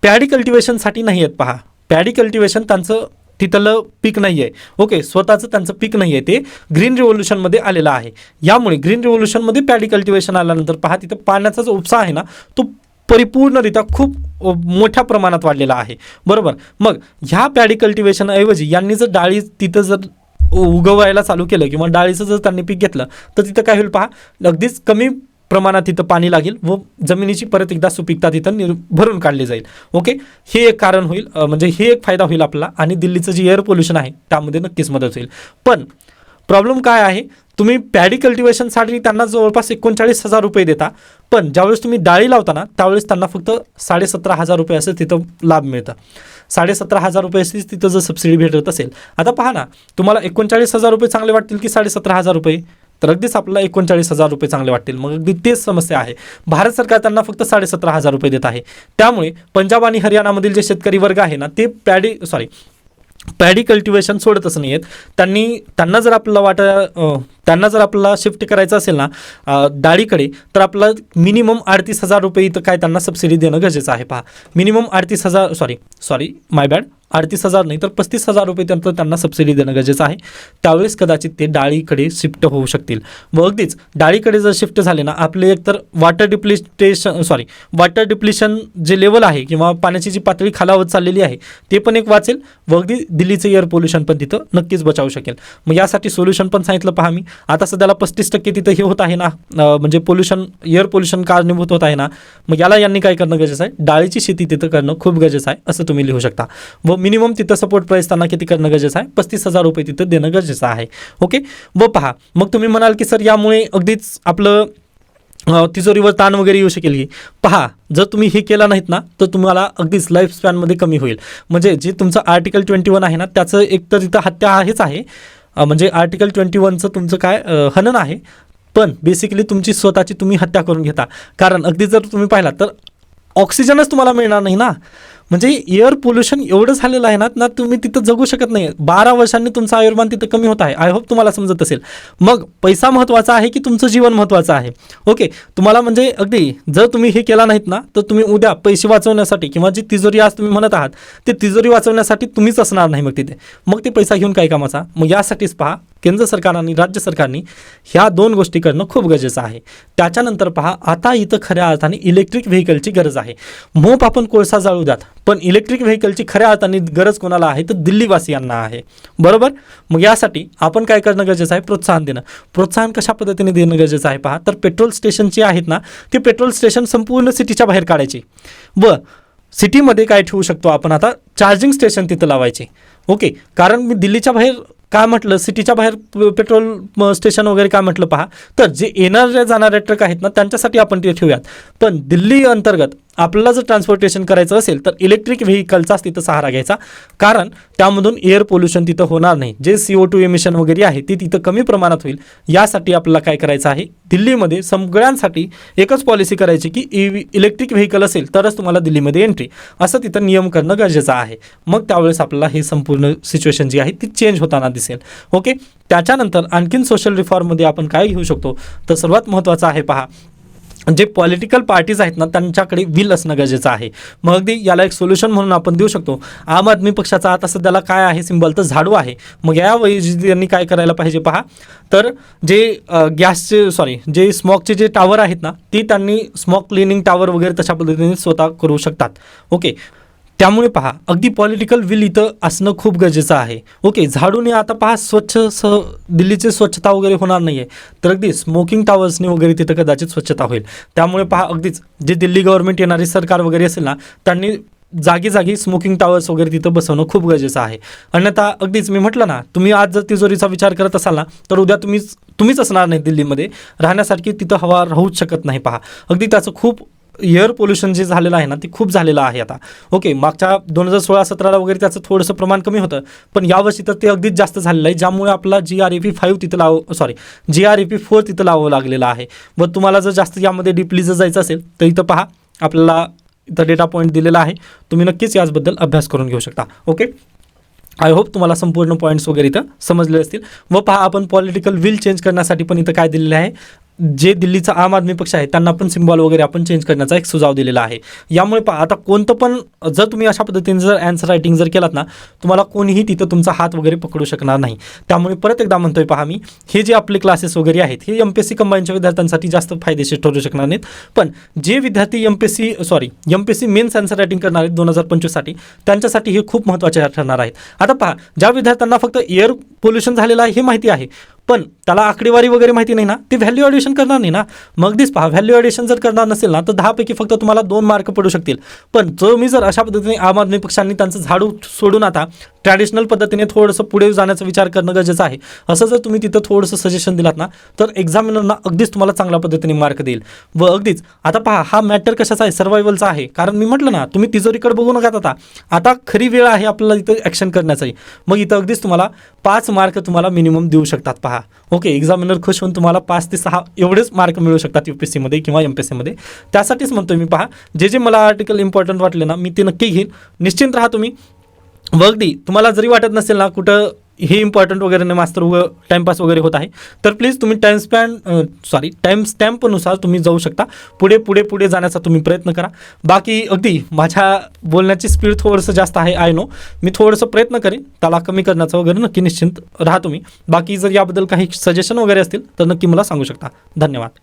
पॅडी कल्टिवेशनसाठी नाही आहेत पहा. पॅडी कल्टिवेशन त्यांचं तिथलं पीक नाही आहे. ओके, स्वतःचं त्यांचं पीक नाही आहे, ते ग्रीन रिव्होल्युशनमध्ये आलेलं आहे. यामुळे ग्रीन रिव्होल्युशनमध्ये पॅडी कल्टिवेशन आल्यानंतर पहा तिथं पाण्याचा जो उपसा आहे ना तो परिपूर्णरित्या खूप मोठ्या प्रमाणात वाढलेला आहे. बरोबर, मग ह्या पॅडी कल्टिवेशन ऐवजी यांनी जर डाळी तिथं जर उगवायला चालू केलं किंवा डाळीचं जर त्यांनी पीक घेतलं तर तिथं काय होईल पहा, अगदीच कमी प्रमाणात तिथं पाणी लागेल व जमिनीची परत एकदा सुपीकता तिथं भरून काढली जाईल. ओके, हे एक कारण होईल, म्हणजे हे एक फायदा होईल आपला आणि दिल्लीचं जे एअर पोल्युशन आहे त्यामध्ये नक्कीच मदत होईल. पण प्रॉब्लेम काय आहे, तुम्ही पॅडी कल्टिवेशनसाठी त्यांना जवळपास 39,000 रुपये देता, पण ज्यावेळेस तुम्ही डाळी लावताना त्यावेळेस त्यांना फक्त 17,500 रुपये असं तिथं लाभ मिळतं. 17,500 रुपये तिथं जर सबसिडी भेटत असेल, आता पहा ना, तुम्हाला 39,000 रुपये चांगले वाटतील की 17,500 रुपये? तर अगदीच आपल्याला 39,000 रुपये चांगले वाटतील. मग अगदी तेच समस्या आहे, भारत सरकार त्यांना फक्त 17,500 रुपये देत आहे. त्यामुळे पंजाब आणि हरियाणामधील जे शेतकरी वर्ग आहे ना ते पॅडी कल्टिवेशन सोडतच नाही आहेत. त्यांना जर आपल्याला शिफ्ट करायचं असेल ना डाळीकडे, तर आपलं मिनिमम 38,000 रुपये इथं काय त्यांना सबसिडी देणं गरजेचं आहे. पहा, मिनिमम 38,000 नाही तर 35,000 रुपये त्यांना सबसिडी देणं गरजेचं आहे. त्यावेळेस कदाचित ते डाळीकडे शिफ्ट होऊ शकतील. व अगदीच डाळीकडे जर शिफ्ट झाले ना आपले एकतर वॉटर डिप्लिशन जे लेवल आहे किंवा पाण्याची जी पातळी खालावत चाललेली आहे ते पण एक वाचेल व अगदी दिल्लीचं एअर पोल्युशन पण तिथं नक्कीच बचावू शकेल. मग यासाठी सोल्युशन पण सांगितलं पहा मी. आता सध्याला 35% तिथं हे होत आहे ना, म्हणजे एअर पोल्युशन कारणीभूत होत आहे ना, मग याला यांनी काय करणं गरजेचं आहे, डाळीची शेती तिथं करणं खूप गरजेचं आहे असं तुम्ही लिहू शकता. व मिनिमम तिथं सपोर्ट प्राईस त्यांना किती करणं गरजेचं आहे, 35,000 रुपये तिथं देणं गरजेचं आहे. ओके, व पहा मग तुम्ही म्हणाल की सर यामुळे अगदीच आपलं तिजोरीवर ताण वगैरे येऊ शकेल की? पहा, जर तुम्ही हे केलं नाहीत ना तर तुम्हाला अगदीच लाईफ स्पॅनमध्ये कमी होईल. म्हणजे जे तुमचं आर्टिकल 21 आहे ना त्याचं एकतर इथं हत्या आहेच आहे, म्हणजे आर्टिकल 21चं तुमचं काय हनन आहे, पण बेसिकली तुमची स्वतःची तुम्ही हत्या करून घेता. कारण अगदी जर तुम्ही पाहिलात तर ऑक्सिजनच तुम्हाला मिळणार नाही ना. म्हणजे एअर पोल्युशन एवढं झालेलं आहे ना तुम्ही तिथं जगू शकत नाही. 12 वर्षांनी तुमचं आयुर्मान तिथं कमी होत आहे. आय होप तुम्हाला समजत असेल. मग पैसा महत्त्वाचा आहे की तुमचं जीवन महत्त्वाचं आहे? ओके, तुम्हाला म्हणजे अगदी जर तुम्ही हे केला नाहीत ना तर तुम्ही उद्या पैसे वाचवण्यासाठी किंवा जी तिजोरी आज तुम्ही म्हणत आहात ते तिजोरी वाचवण्यासाठी तुम्हीच असणार नाही मग तिथे. मग ते पैसा घेऊन काय कामाचा? मग यासाठीच पहा केंद्र सरकार आणि राज्य सरकारने ह्या 2 गोष्टी करणं खूप गरजेचं आहे. त्याच्यानंतर पहा आता इथं खऱ्या अर्थाने इलेक्ट्रिक व्हेकलची गरज आहे. मोप आपण कोळसा जाळू द्यात, पण इलेक्ट्रिक व्हेकलची खऱ्या अर्थाने गरज कोणाला आहे तर दिल्लीवासियांना आहे. बरोबर, मग यासाठी आपण काय करणं गरजेचं आहे, प्रोत्साहन देणं. प्रोत्साहन कशा पद्धतीने देणं गरजेचं आहे पहा, तर पेट्रोल स्टेशन जे आहेत ना ते पेट्रोल स्टेशन संपूर्ण सिटीच्या बाहेर काढायचे व सिटीमध्ये काय ठेवू शकतो आपण आता, चार्जिंग स्टेशन तिथं लावायचे. ओके, कारण मी दिल्लीच्या बाहेर काय म्हटलं, सिटीच्या बाहेर पेट्रोल स्टेशन वगैरे काय म्हटलं पहा, तर जे येणाऱ्या जाणाऱ्या ट्रक आहेत ना त्यांच्यासाठी आपण ते ठेवूयात. पण दिल्ली अंतर्गत आपल्याला जर ट्रान्सपोर्टेशन करायचं असेल तर इलेक्ट्रिक व्हेकलचाच तिथं सहारा घ्यायचा, कारण त्यामधून एअर पोल्युशन तिथं होणार नाही. जे CO2 एमिशन वगैरे आहे ते तिथं कमी प्रमाणात होईल. यासाठी आपल्याला काय करायचं आहे, दिल्लीमध्ये सगळ्यांसाठी एकच पॉलिसी करायची की इलेक्ट्रिक व्हेकल असेल तरच तुम्हाला दिल्लीमध्ये एंट्री, असं तिथं नियम करणं गरजेचं आहे. मग त्यावेळेस आपल्याला ही संपूर्ण सिच्युएशन जी आहे ती चेंज होताना दिसेल. ओके, त्याच्यानंतर आणखीन सोशल रिफॉर्ममध्ये आपण काय घेऊ शकतो, तर सर्वात महत्त्वाचं आहे पहा, जे पॉलिटिकल पार्टीज आहेत ना त्यांच्याकडे विल असणं गरजेचं आहे. मग अगदी याला एक सोल्युशन म्हणून आपण देऊ शकतो. आम आदमी पक्षाचा आता सध्याला काय आहे सिंबल, तर झाडू आहे. मग यावेळी त्यांनी काय करायला पाहिजे पहा, तर जे स्मॉकचे जे टावर आहेत ना ती त्यांनी स्मॉक क्लिनिंग टावर वगैरे तशा पद्धतीने स्वतः करू शकतात. ओके, त्यामुळे पहा अगदी पॉलिटिकल विल इथं असणं खूप गरजेचं आहे. ओके, झाडूने आता पहा दिल्लीची स्वच्छता वगैरे होणार नाही आहे, तर अगदी स्मोकिंग टावर्सने वगैरे तिथं कदाचित स्वच्छता होईल. त्यामुळे पहा अगदीच जे दिल्ली गव्हर्नमेंट येणारी सरकार वगैरे असेल ना त्यांनी जागी स्मोकिंग टावर्स वगैरे तिथं बसवणं खूप गरजेचं आहे. अन्यथा अगदीच मी म्हटलं ना, तुम्ही आज जर तिजोरीचा विचार करत असाल ना तर उद्या तुम्हीच असणार नाही दिल्लीमध्ये राहण्यासारखी, तिथं हवा राहूच शकत नाही. पहा अगदी त्याचं खूप एअर पोल्युशन जे झालेलं आहे ना ते खूप झालेलं आहे आता. ओके, मागच्या 2016-17 वगैरे त्याचं थोडंसं प्रमाण कमी होतं, पण यावर्षी तर ते अगदीच जास्त झालेलं आहे, ज्यामुळे आपला GREP 4 तिथं लावावं लागलेलं आहे. व तुम्हाला जर जास्त यामध्ये डीपली जर जायचं असेल तर इथं पहा आपल्याला इथं डेटा पॉईंट दिलेला आहे, तुम्ही नक्कीच याचबद्दल अभ्यास करून घेऊ शकता. ओके, आय होप तुम्हाला संपूर्ण पॉईंट्स वगैरे इथं समजले असतील. व पहा आपण पॉलिटिकल विल चेंज करण्यासाठी पण इथं काय दिलेलं आहे, जे दिल्लीचा आम आदमी पक्ष आहे त्यांना पण सिम्बॉल वगैरे आपण चेंज करण्याचा एक सुझाव दिलेला आहे. यामुळे पहा आता कोणतं पण जर तुम्ही अशा पद्धतीने जर आन्सर रायटिंग जर केलात ना, तुम्हाला कोणीही तिथं तुमचा हात वगैरे पकडू शकणार नाही. त्यामुळे परत एकदा म्हणतोय पहा मी, हे जे आपले क्लासेस वगैरे आहेत हे MPSC कंबाईनच्या विद्यार्थ्यांसाठी जास्त फायदेशीर ठरू शकणार नाहीत. पण जे विद्यार्थी MPSC मेन्स आन्सर रायटिंग करणार आहेत 2025 साठी, त्यांच्यासाठी हे खूप महत्त्वाचे ठरणार आहेत. आता पहा, ज्या विद्यार्थ्यांना फक्त एअर पोल्युशन झालेलं आहे हे माहिती आहे, पण त्याला आकडेवारी वगैरे माहिती नाही ना, ते व्हॅल्यू ॲडिशन करणार नाही ना. मग अगदीच पहा, व्हॅल्यू ॲडिशन जर करणार नसेल ना, तर 10 पैकी फक्त तुम्हाला 2 मार्क पडू शकतील. पण मी जर अशा पद्धतीने आम आदमी पक्षांनी त्यांचं झाडू सोडून आता ट्रॅडिशनल पद्धतीने थोडंसं पुढे जाण्याचा विचार करणं गरजेचं आहे, असं जर तुम्ही तिथं थोडंसं सजेशन दिलात ना, तर एक्झामिनरना अगदीच तुम्हाला चांगल्या पद्धतीने मार्क देईल. व अगदीच आता पहा, हा मॅटर कशाचा आहे, सर्वायवलचा आहे. कारण मी म्हटलं ना, तुम्ही तिजोरीकडे बघू नका. आता खरी वेळ आहे आपल्याला इथं ॲक्शन करण्याचाही. मग इथं अगदीच तुम्हाला 5 मार्क तुम्हाला मिनिमम देऊ शकतात. पहा, ओके, एक्झामिनर खुश होऊन तुम्हाला 5 ते 6 एवढेच मार्क मिळू शकतात UPSC मध्ये किंवा MPSC मध्ये. त्यासाठीच म्हणतोय मी, पहा, जे मला आर्टिकल इम्पॉर्टंट वाटले ना, मी ते नक्की घेईन. निश्चिंत राहा तुम्ही. व अगदी तुम्हाला जरी वाटत नसेल ना कुठं हे इम्पॉर्टंट वगैरे नाही, मास्तर टाईमपास वगैरे होत आहे, तर प्लीज तुम्ही टाईम स्टॅम्पनुसार तुम्ही जाऊ शकता. पुढे जाण्याचा तुम्ही प्रयत्न करा. बाकी अगदी माझ्या बोलण्याची स्पीड थोडंसं जास्त आहे, आय नो. मी थोडंसं प्रयत्न करेन त्याला कमी करण्याचा वगैरे. नक्की निश्चिंत राहा तुम्ही. बाकी जर याबद्दल काही सजेशन वगैरे असतील तर नक्की मला सांगू शकता. धन्यवाद.